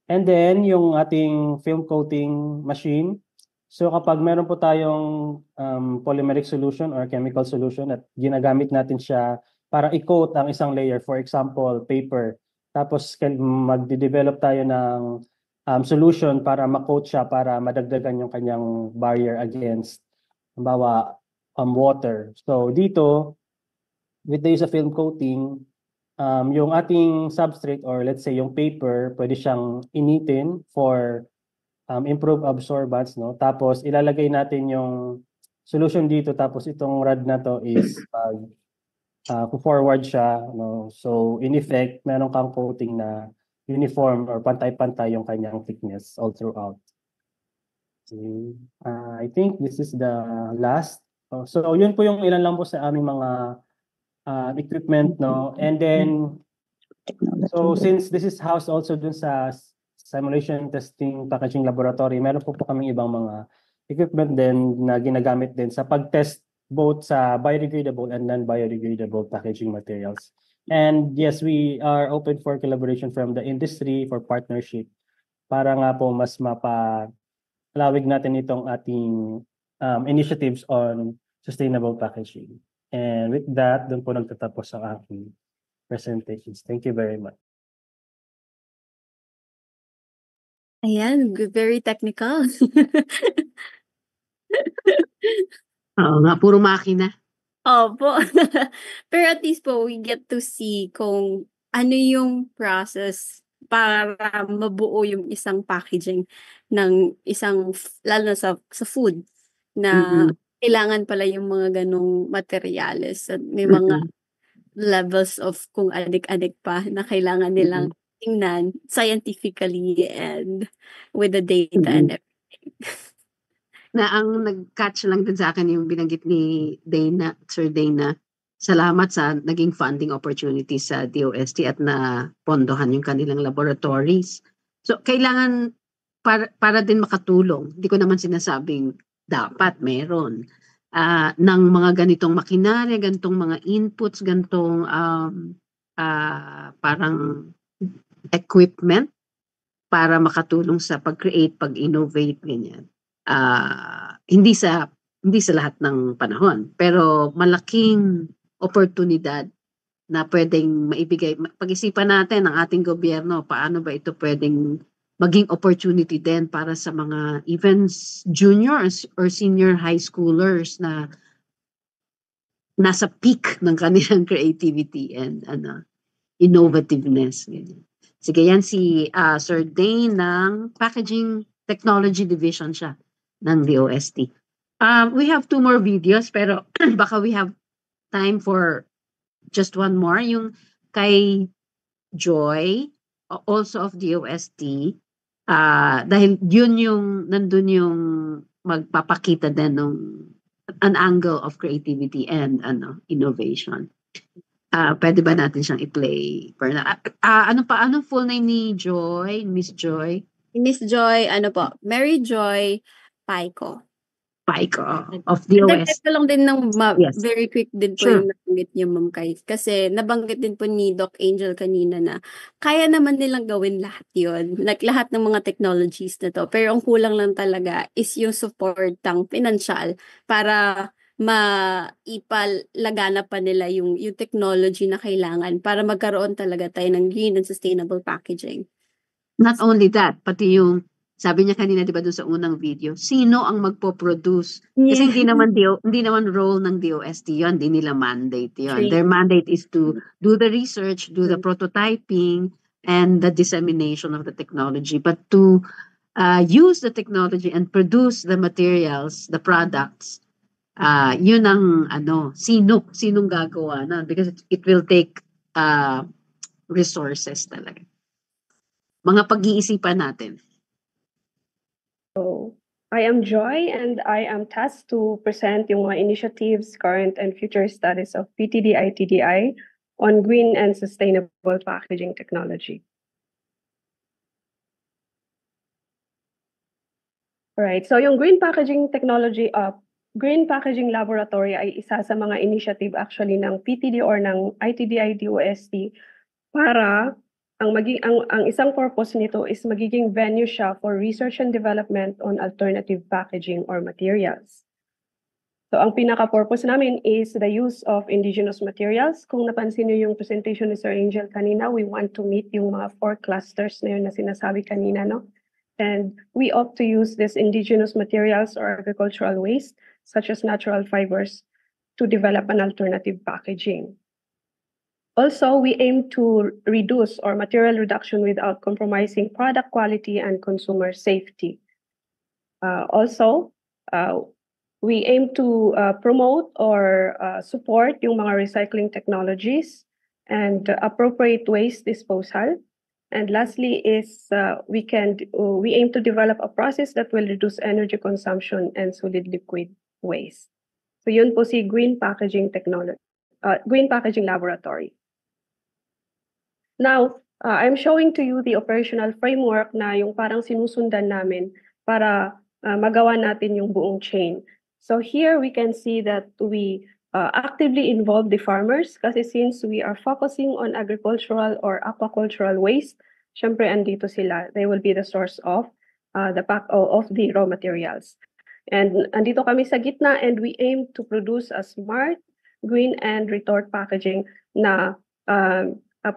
And then yung ating film coating machine. So kapag meron po tayong polymeric solution or chemical solution at ginagamit natin siya para i-coat ang isang layer, for example, paper. Tapos magde-develop tayo ng solution para ma-coat siya para madagdagan yung kanyang barrier against, halimbawa, water. So dito, with the use of film coating, yung ating substrate or let's say yung paper, pwede siyang initin for improved absorbance, no? Tapos ilalagay natin yung solution dito, tapos itong rod na to is forward siya, no? So in effect, meron kang coating na uniform or pantay-pantay yung kanyang thickness all throughout. Okay. I think this is the last. So yun po yung ilan lang po sa aming mga equipment, no? And then, so since this is housed also dun sa simulation testing packaging laboratory, meron po kaming ibang mga equipment din na ginagamit din sa pag-test both sa biodegradable and non-biodegradable packaging materials. And yes, we are open for collaboration from the industry for partnership para nga po mas mapalawig natin itong ating initiatives on sustainable packaging. And with that, doon po nagtatapos ang aking presentations. Thank you very much. Ayan, very technical. Oo nga, puro makina. Opo. Pero at least po, we get to see kung ano yung process para mabuo yung isang packaging ng isang, lalo na sa food, na Mm-mm. kailangan pala yung mga ganong materyales. At may mga Mm-mm. levels of kung adik-adik pa na kailangan nilang Mm-mm. tingnan scientifically and with the data Mm-mm. and everything. Na ang nag-catch lang din sa akin yung binanggit ni Dana, Sir Dana. Salamat sa naging funding opportunity sa DOST at na pondohan yung kanilang laboratories. So, kailangan para din makatulong. Hindi ko naman sinasabing dapat meron ng mga ganitong makinarya, ganitong mga inputs, ganitong parang equipment para makatulong sa pag-create, pag-innovate, ganyan. Hindi sa lahat ng panahon, pero malaking oportunidad na pwedeng maibigay. Pag-isipan natin ng ating gobyerno, paano ba ito pwedeng maging opportunity din para sa mga even juniors or senior high schoolers na nasa peak ng kanilang creativity and innovativeness. Ganyan. Sige, yan si Sir Dane ng Packaging Technology Division siya ng DOST. We have 2 more videos pero baka we have time for just one more. Yung kay Joy, also of DOST, dahil nandun yung magpapakita din ng an angle of creativity and innovation. Pwede ba natin siyang i-play? Anong full name ni Joy? Miss Joy? Miss Joy, Mary Joy Paico. Paico of DOST. Dagdag ko lang din ng Yes. very quick din po Sure. yung nabanggit niyo, Ma'am Kai. Kasi nabanggit din po ni Doc Angel kanina na kaya naman nilang gawin lahat yun. Like lahat ng mga technologies na to. Pero ang kulang lang talaga is yung support ng financial para maipalagana pa nila yung technology na kailangan para magkaroon talaga tayo ng green and sustainable packaging. Not only that, pati yung sabi niya kanina 'di ba doon sa unang video, sino ang magpo-produce? Kasi hindi naman role ng DOST 'yon, hindi nila mandate 'yon. True. Their mandate is to do the research, do the prototyping and the dissemination of the technology, but to use the technology and produce the materials, the products. Yun ang sinong gagawa na because it will take resources talaga. Mga pag-iisipan natin. So, I am Joy and I am tasked to present yung mga initiatives, current and future studies of PTD-ITDI on green and sustainable packaging technology. Alright, so yung green packaging technology, Green Packaging Laboratory ay isa sa mga initiative actually ng PTD or ng ITDI-DOST para ang isang purpose nito is magiging venue siya for research and development on alternative packaging or materials. So ang pinaka-purpose namin is the use of indigenous materials. Kung napansin niyo yung presentation ni Sir Angel kanina, we want to meet yung mga 4 clusters na yun na sinasabi kanina, no? And we opt to use these indigenous materials or agricultural waste, such as natural fibers, to develop an alternative packaging. Also, we aim to reduce or material reduction without compromising product quality and consumer safety. We aim to promote or support yung mga recycling technologies and appropriate waste disposal. And lastly is we aim to develop a process that will reduce energy consumption and solid liquid waste. So yun po si Green Packaging Laboratory. Now, I'm showing to you the operational framework na yung parang sinusundan namin para magawa natin yung buong chain. So here we can see that we actively involve the farmers kasi since we are focusing on agricultural or aquacultural waste, syempre andito sila. They will be the source of the raw materials. And andito kami sa gitna and we aim to produce a smart, green and retort packaging na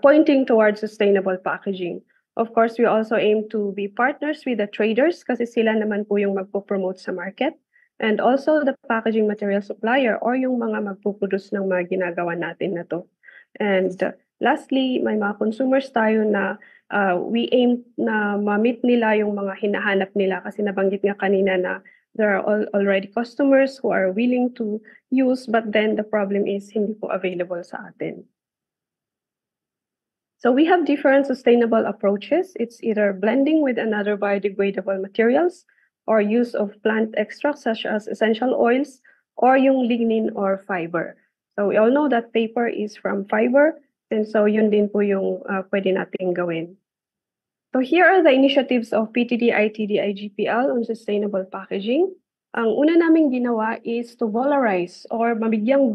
pointing towards sustainable packaging. Of course, we also aim to be partners with the traders kasi sila naman po yung magpo-promote sa market. And also the packaging material supplier or yung mga magpuproduce ng mga ginagawa natin na to. And lastly, may mga consumers tayo na we aim na ma-meet nila yung mga hinahanap nila kasi nabanggit nga kanina na there are already customers who are willing to use but then the problem is hindi po available sa atin. So we have different sustainable approaches. It's either blending with another biodegradable materials or use of plant extracts such as essential oils or yung lignin or fiber. So we all know that paper is from fiber and so yun din po yung pwede nating gawin. So here are the initiatives of PTD, ITD, IGPL on sustainable packaging. Ang una naming ginawa is to valorize or mabigyang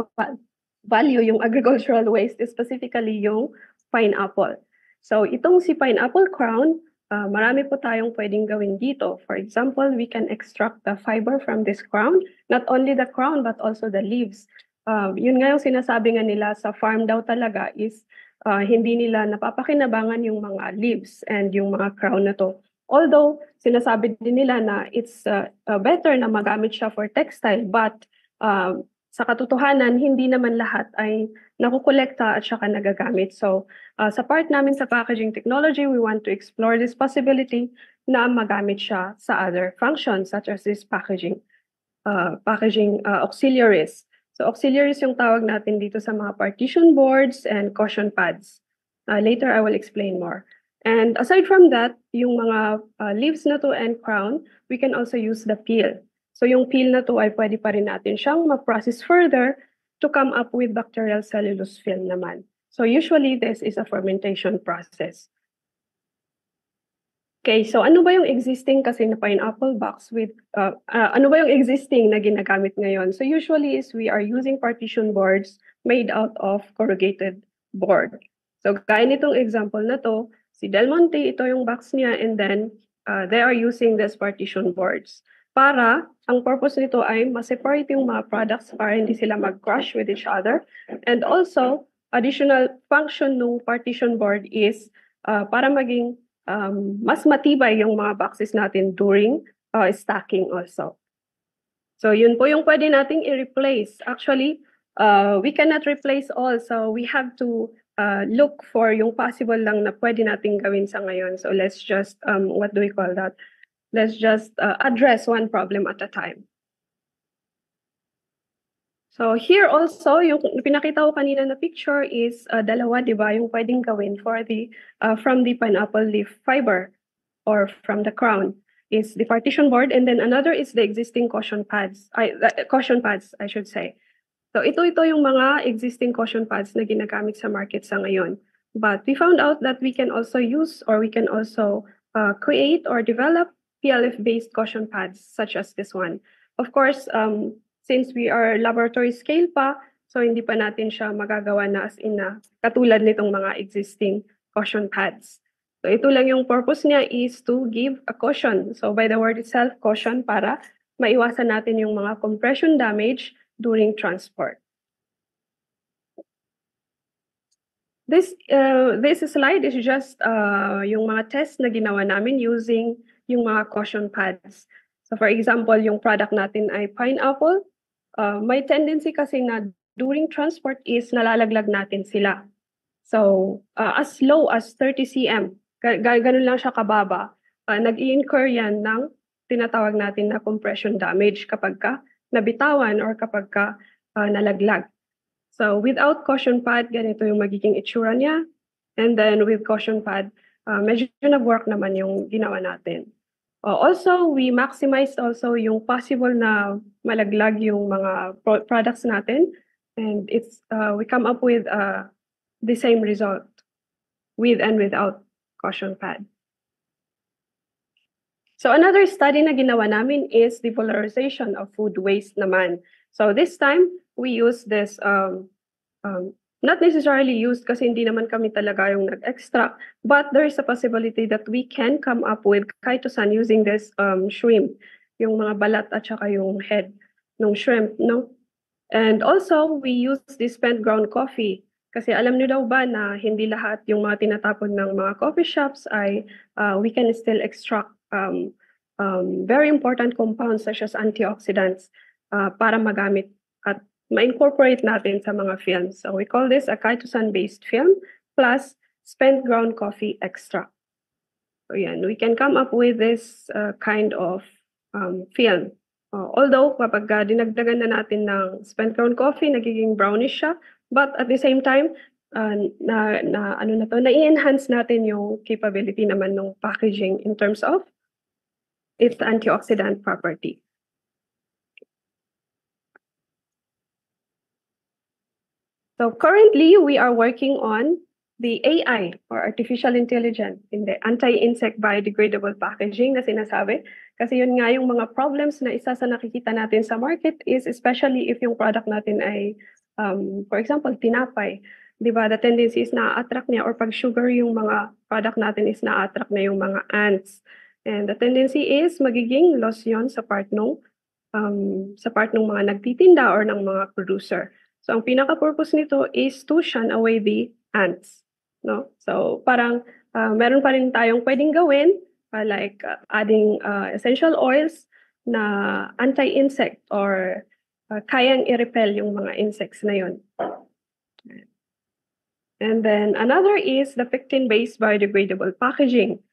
value yung agricultural waste, specifically yung pineapple. So itong si pineapple crown, marami po tayong pwedeng gawin dito. For example, we can extract the fiber from this crown, not only the crown but also the leaves. Yun nga yung sinasabi nga nila sa farm daw talaga is hindi nila napapakinabangan yung mga leaves and yung mga crown na to. Although sinasabi din nila na it's better na magamit siya for textile but sa katotohanan, hindi naman lahat ay nakukolekta at saka nagagamit. So, sa part namin sa packaging technology, we want to explore this possibility na magamit siya sa other functions such as this packaging auxiliaries. So, auxiliaries yung tawag natin dito sa mga partition boards and cushion pads. Later, I will explain more. And aside from that, yung mga leaves na to and crown, we can also use the peel. So yung peel na to ay pwede pa rin natin siyang ma-process further to come up with bacterial cellulose film naman. So usually this is a fermentation process. Okay, so ano ba yung existing kasi na pineapple box with, ano ba yung existing na ginagamit ngayon? So usually is we are using partition boards made out of corrugated board. So gaya nitong example na to, si Del Monte, ito yung box niya and then they are using these partition boards. Para, ang purpose nito ay ma-separate yung mga products para hindi sila mag-crush with each other. And also, additional function ng partition board is para maging mas matibay yung mga boxes natin during stacking also. So yun po yung pwede nating i-replace. Actually, we cannot replace all. So we have to look for yung possible lang na pwede nating gawin sa ngayon. So let's just, what do we call that? Let's just address one problem at a time. So here also, yung pinakita ko kanina na picture is dalawa, di ba, yung pwedeng gawin for the from the pineapple leaf fiber or from the crown is the partition board, and then another is the existing cushion pads, I should say. So ito yung mga existing cushion pads na ginagamit sa market sa ngayon. But we found out that we can also use or we can also create or develop PLF-based cushion pads such as this one. Of course, since we are laboratory scale pa, so hindi pa natin siya magagawa na as in na katulad nitong mga existing cushion pads. So ito lang yung purpose niya is to give a cushion. So by the word itself, cushion, para maiwasan natin yung mga compression damage during transport. This slide is just yung mga tests na ginawa namin using yung mga cushion pads. So for example, yung product natin ay pineapple. May tendency kasi na during transport is nalalaglag natin sila. So as low as 30 cm, ganun lang siya kababa, nag-i-incur yan ng tinatawag natin na compression damage kapag ka nabitawan or kapag ka nalaglag. So without cushion pad, ganito yung magiging itsura niya. And then with cushion pad, medyo nag-work naman yung ginawa natin. Also, we maximized also yung possible na malaglag yung mga products natin. And it's we come up with the same result with and without cushion pad. So another study na ginawa namin is the polarization of food waste naman. So this time, we use this, not necessarily used kasi hindi naman kami talaga yung nag-extract, but there is a possibility that we can come up with chitosan using this shrimp, yung mga balat at saka yung head ng shrimp, no? And also, we use this spent ground coffee Kasi alam niyo daw ba na hindi lahat yung mga tinatapon ng mga coffee shops ay we can still extract very important compounds such as antioxidants para magamit at ma-incorporate natin sa mga films. So we call this a chitosan-based film plus spent ground coffee extract. So yan, we can come up with this kind of film. Although kapag dinagdagan na natin ng spent ground coffee, nagiging brownish siya, but at the same time, na-enhance natin yung capability naman ng packaging in terms of its antioxidant property. So currently, we are working on the AI or artificial intelligence in the anti-insect biodegradable packaging na sinasabi. Kasi yun nga yung mga problems na isa sa nakikita natin sa market is especially if yung product natin ay, for example, tinapay. Diba, the tendency is na-attract niya or pag sugar yung mga product natin is na-attract na yung mga ants. And the tendency is magiging loss yun sa part ng mga nagtitinda or ng mga producer. So ang pinaka-purpose nito is to shun away the ants. No? So parang meron pa rin tayong pwedeng gawin like adding essential oils na anti-insect or kayang i-repel yung mga insects na yun. And then another is the pectin-based biodegradable packaging.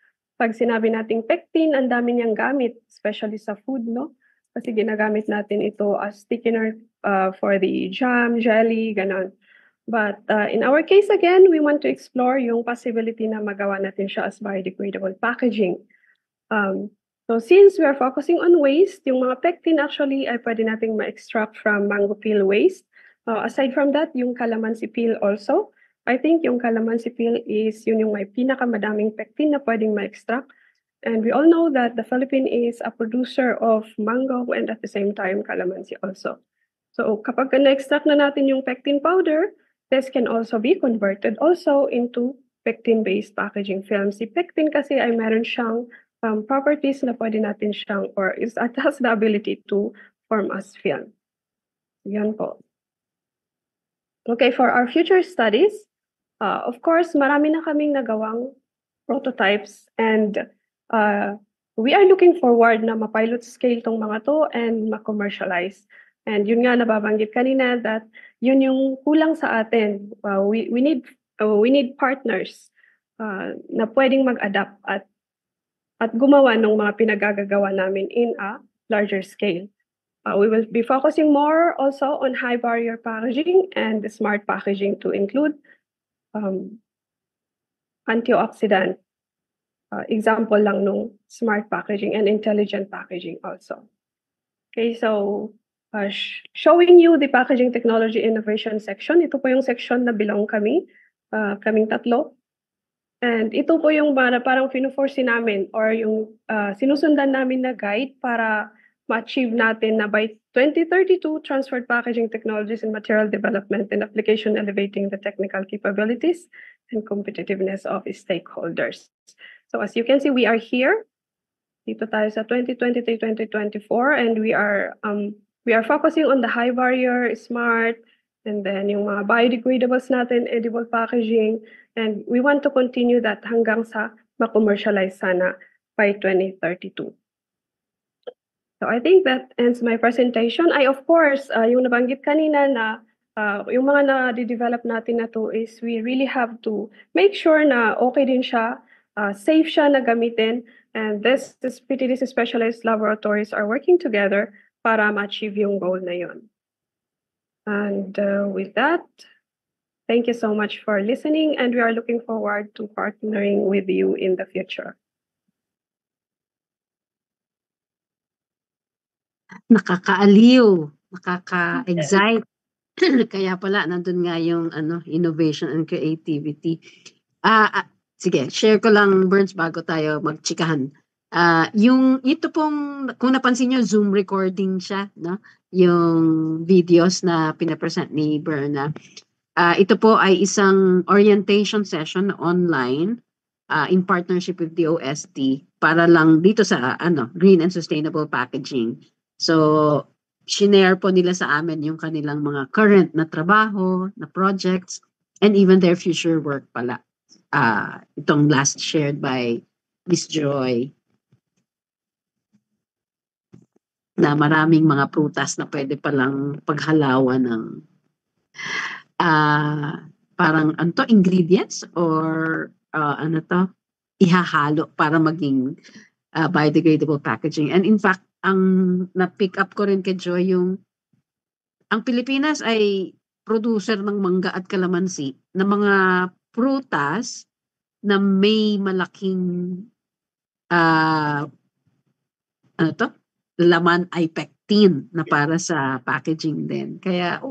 Pag sinabi nating pectin, ang dami niyang gamit, especially sa food, no? Kasi ginagamit natin ito as thickener for the jam, jelly, ganon. But in our case, again, we want to explore yung possibility na magawa natin siya as biodegradable packaging. So since we are focusing on waste, yung mga pectin actually ay pwede nating ma-extract from mango peel waste. Aside from that, yung calamansi peel also. I think yung calamansi peel is yun yung may pinakamadaming pectin na pwedeng ma-extract. And we all know that the Philippines is a producer of mango and at the same time calamansi also. So kapag na-extract na natin yung pectin powder, this can also be converted also into pectin-based packaging film. Si pectin kasi ay meron siyang properties na pwede natin siyang or it has the ability to form as film. Yan po. Okay, for our future studies, of course, marami na kaming nagawang prototypes and we are looking forward na ma-pilot scale tong mga to and ma-commercialize. And yun nga nababanggit kanina that yun yung kulang sa atin. We need partners na pwedeng mag-adapt at gumawa ng mga pinagagagawa namin in a larger scale. We will be focusing more also on high barrier packaging and the smart packaging to include antioxidant. Example lang nung smart packaging and intelligent packaging also. Okay, so showing you the packaging technology innovation section. Ito po yung section na belong kaming tatlo. And ito po yung parang fino-foresee namin or yung sinusundan namin na guide para ma-achieve natin na by 2032, transferred packaging technologies and material development and application elevating the technical capabilities and competitiveness of stakeholders. So as you can see, we are here. Dito tayo sa 2023-2024 and we are focusing on the high barrier, smart, and then yung mga biodegradables natin, edible packaging, and we want to continue that hanggang sa ma-commercialize sana by 2032. So I think that ends my presentation. Of course, yung nabanggit kanina na yung mga na-develop natin na to is we really have to make sure na okay din siya, safe siya na gamitin, and this PTDC specialized laboratories are working together para ma-achieve yung goal na yun. And with that, thank you so much for listening, and we are looking forward to partnering with you in the future. Nakakaaliw, nakaka-excite. Kaya pala nandun nga yung innovation and creativity. Sige, share ko lang, Burns, bago tayo magchikahan. Yung ito pong, kung napansin nyo, Zoom recording siya, no? Yung videos na pinapresent ni Berna. Ito po ay isang orientation session online in partnership with the OST para lang dito sa green and sustainable packaging. So, shinare po nila sa amin yung kanilang mga current na trabaho, na projects, and even their future work pala. Itong last shared by Miss Joy, na maraming mga prutas na pwede palang paghalawan ng parang ingredients or ano to, ihahalo para maging biodegradable packaging. And in fact, ang na-pick up ko rin kay Joy ang Pilipinas ay producer ng mangga at kalamansi na mga prutas na may malaking laman ay pectin na para sa packaging din. Kaya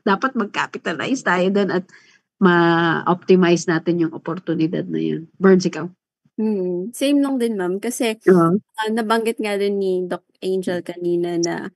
dapat mag-capitalize tayo doon at ma-optimize natin yung oportunidad na yun. Burns, ikaw? Same lang din, ma'am. Kasi nabanggit nga din ni Doc Angel kanina na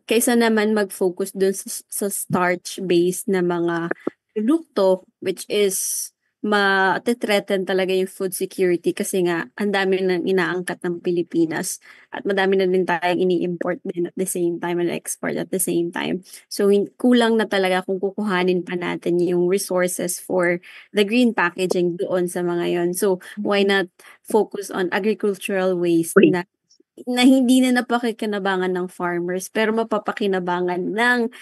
kaysa naman mag-focus dun sa starch-based na mga produkto, which is ma-threaten talaga yung food security kasi nga ang dami nang inaangkat ng Pilipinas at madami na din tayong ini-import din at the same time and export at the same time. So kulang na talaga kung kukuhanin pa natin yung resources for the green packaging doon sa mga yon. So why not focus on agricultural waste na hindi na napakikinabangan ng farmers pero mapapakinabangan ng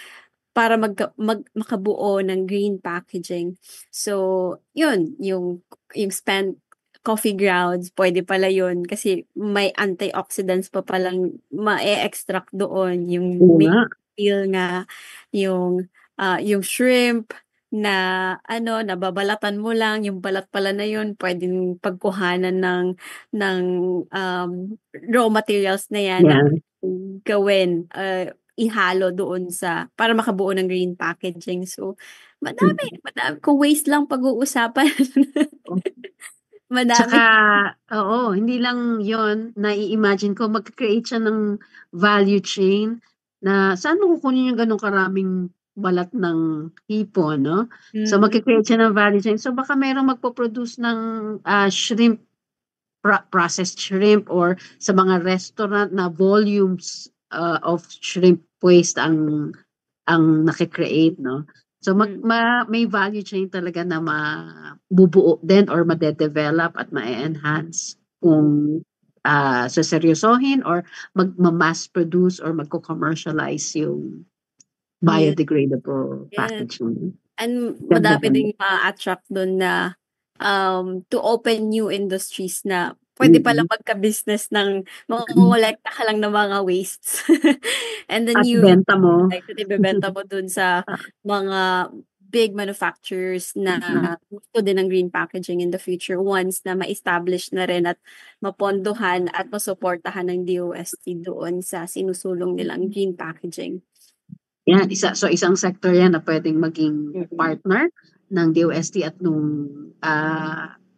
para makabuo ng green packaging. So, yun, yung spent coffee grounds, pwede pala yun kasi may antioxidants pa palang ma-extract doon. Yung meal nga, yung shrimp na nababalatan mo lang, yung balat pala na yun, pwedeng pagkuhanan ng raw materials na yan na gawin, ihalo doon para makabuo ng green packaging. So, madami. Kung waste lang pag-uusapan. Madami. Tsaka, hindi lang yon, nai-imagine ko, mag-create siya ng value chain na saan mo kukunin yung ganong karaming balat ng hipon, no? So, mag-create siya ng value chain. So, baka merong magpo-produce ng shrimp, processed shrimp, or sa mga restaurant na volumes of shrimp waste ang nakikreate, no? So may value chain talaga na mabubuo din or madedevelop at ma-enhance kung seryosohin or mass produce or magko-commercialize yung biodegradable packaging. And madami ding ma-attract doon na to open new industries na pwede pala magka-business ng mangongolekta ka lang ng mga wastes. And then ibebenta mo. Ibebenta mo dun sa mga big manufacturers na gusto din ng green packaging in the future once na ma-establish na rin at mapondohan at masuportahan ng DOST doon sa sinusulong nilang green packaging. Yan, isang sector yan na pwedeng maging partner ng DOST at nung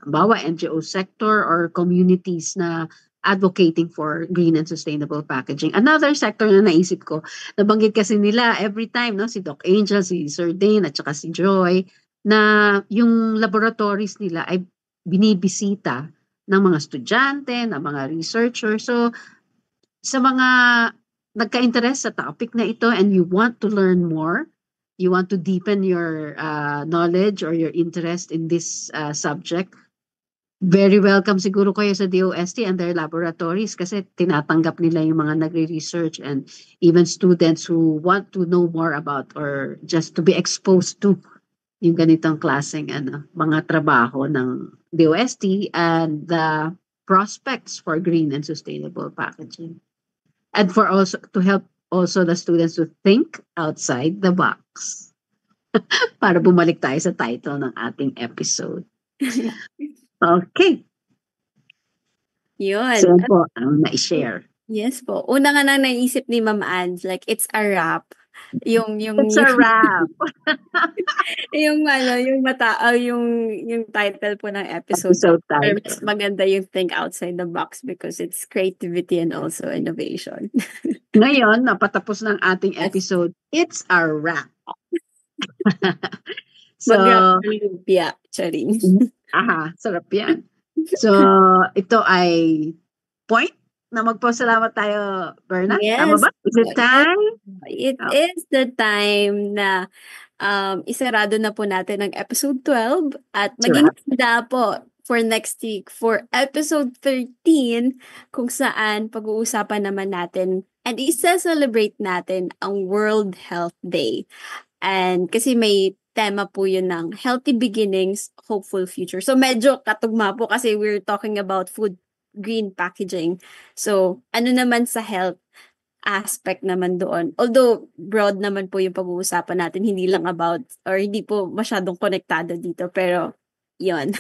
NGO sector or communities na advocating for green and sustainable packaging. Another sector na naisip ko, nabanggit kasi nila every time, no, si Doc Angel, si Sir Dane, at saka si Joy, na yung laboratories nila ay binibisita ng mga estudyante, ng mga researchers. So, sa mga nagka-interest sa topic na ito and you want to learn more, you want to deepen your knowledge or your interest in this subject, very welcome siguro kayo sa DOST and their laboratories kasi tinatanggap nila yung mga nagre-research and even students who want to know more about or just to be exposed to yung ganitong klaseng mga trabaho ng DOST and the prospects for green and sustainable packaging. And for also to help also the students to think outside the box. Para bumalik tayo sa title ng ating episode. Okay. Yun. So po, na-share. Yes po. Una nga na naisip ni Ma'am Ange, like, it's a wrap. It's a wrap. yung title po ng episode. title. Mas maganda yung think outside the box because it's creativity and also innovation. Ngayon, napatapos ng ating episode. It's a wrap. So, mag-wrap ng lumpia, charing. Sarap yan. So, ito ay point na magpasalamat tayo, Berna. Yes. Tama ba? Is it time? It is the time na isarado na po natin ang episode 12 at It's a maging wrap. handa po for next week for episode 13 kung saan pag-uusapan naman natin and isa-celebrate natin ang World Health Day. And kasi may tema po yun ng Healthy Beginnings, Hopeful Future. So medyo katugma po kasi we're talking about food green packaging. So ano naman sa health aspect naman doon. Although broad naman po yung pag-uusapan natin, hindi lang about or hindi po masyadong konektado dito pero yon.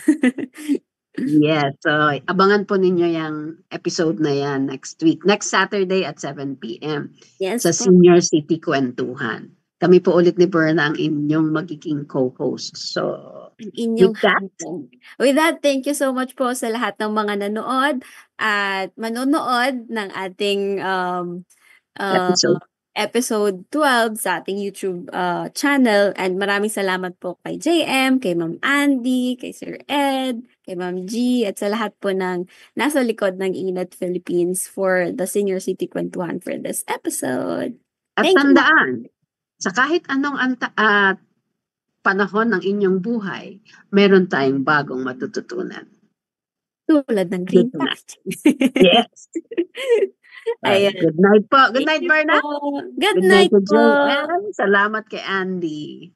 Yes, so abangan po ninyo yung episode na yan next week. Next Saturday at 7 p.m. Yes sa po. Senior City Kwentuhan. Kami po ulit ni Berna ang inyong magiging co-host. So, Inyong with that, hanggang. With that, thank you so much po sa lahat ng mga nanood at manonood ng ating episode. episode 12 sa ating YouTube channel. And maraming salamat po kay JM, kay Ma'am Andy, kay Sir Ed, kay Ma'am G, at sa lahat po ng nasa likod ng Inat Philippines for the Senior City Kwentuhan for this episode. At Thank you, tandaan, sa kahit anong panahon ng inyong buhay, meron tayong bagong matututunan. Tulad ng green Good night. packaging. Yes. Ayan. Good night po. Good night, Thank you Berna. po. Good Good night night to po. JM. Salamat kay Andy.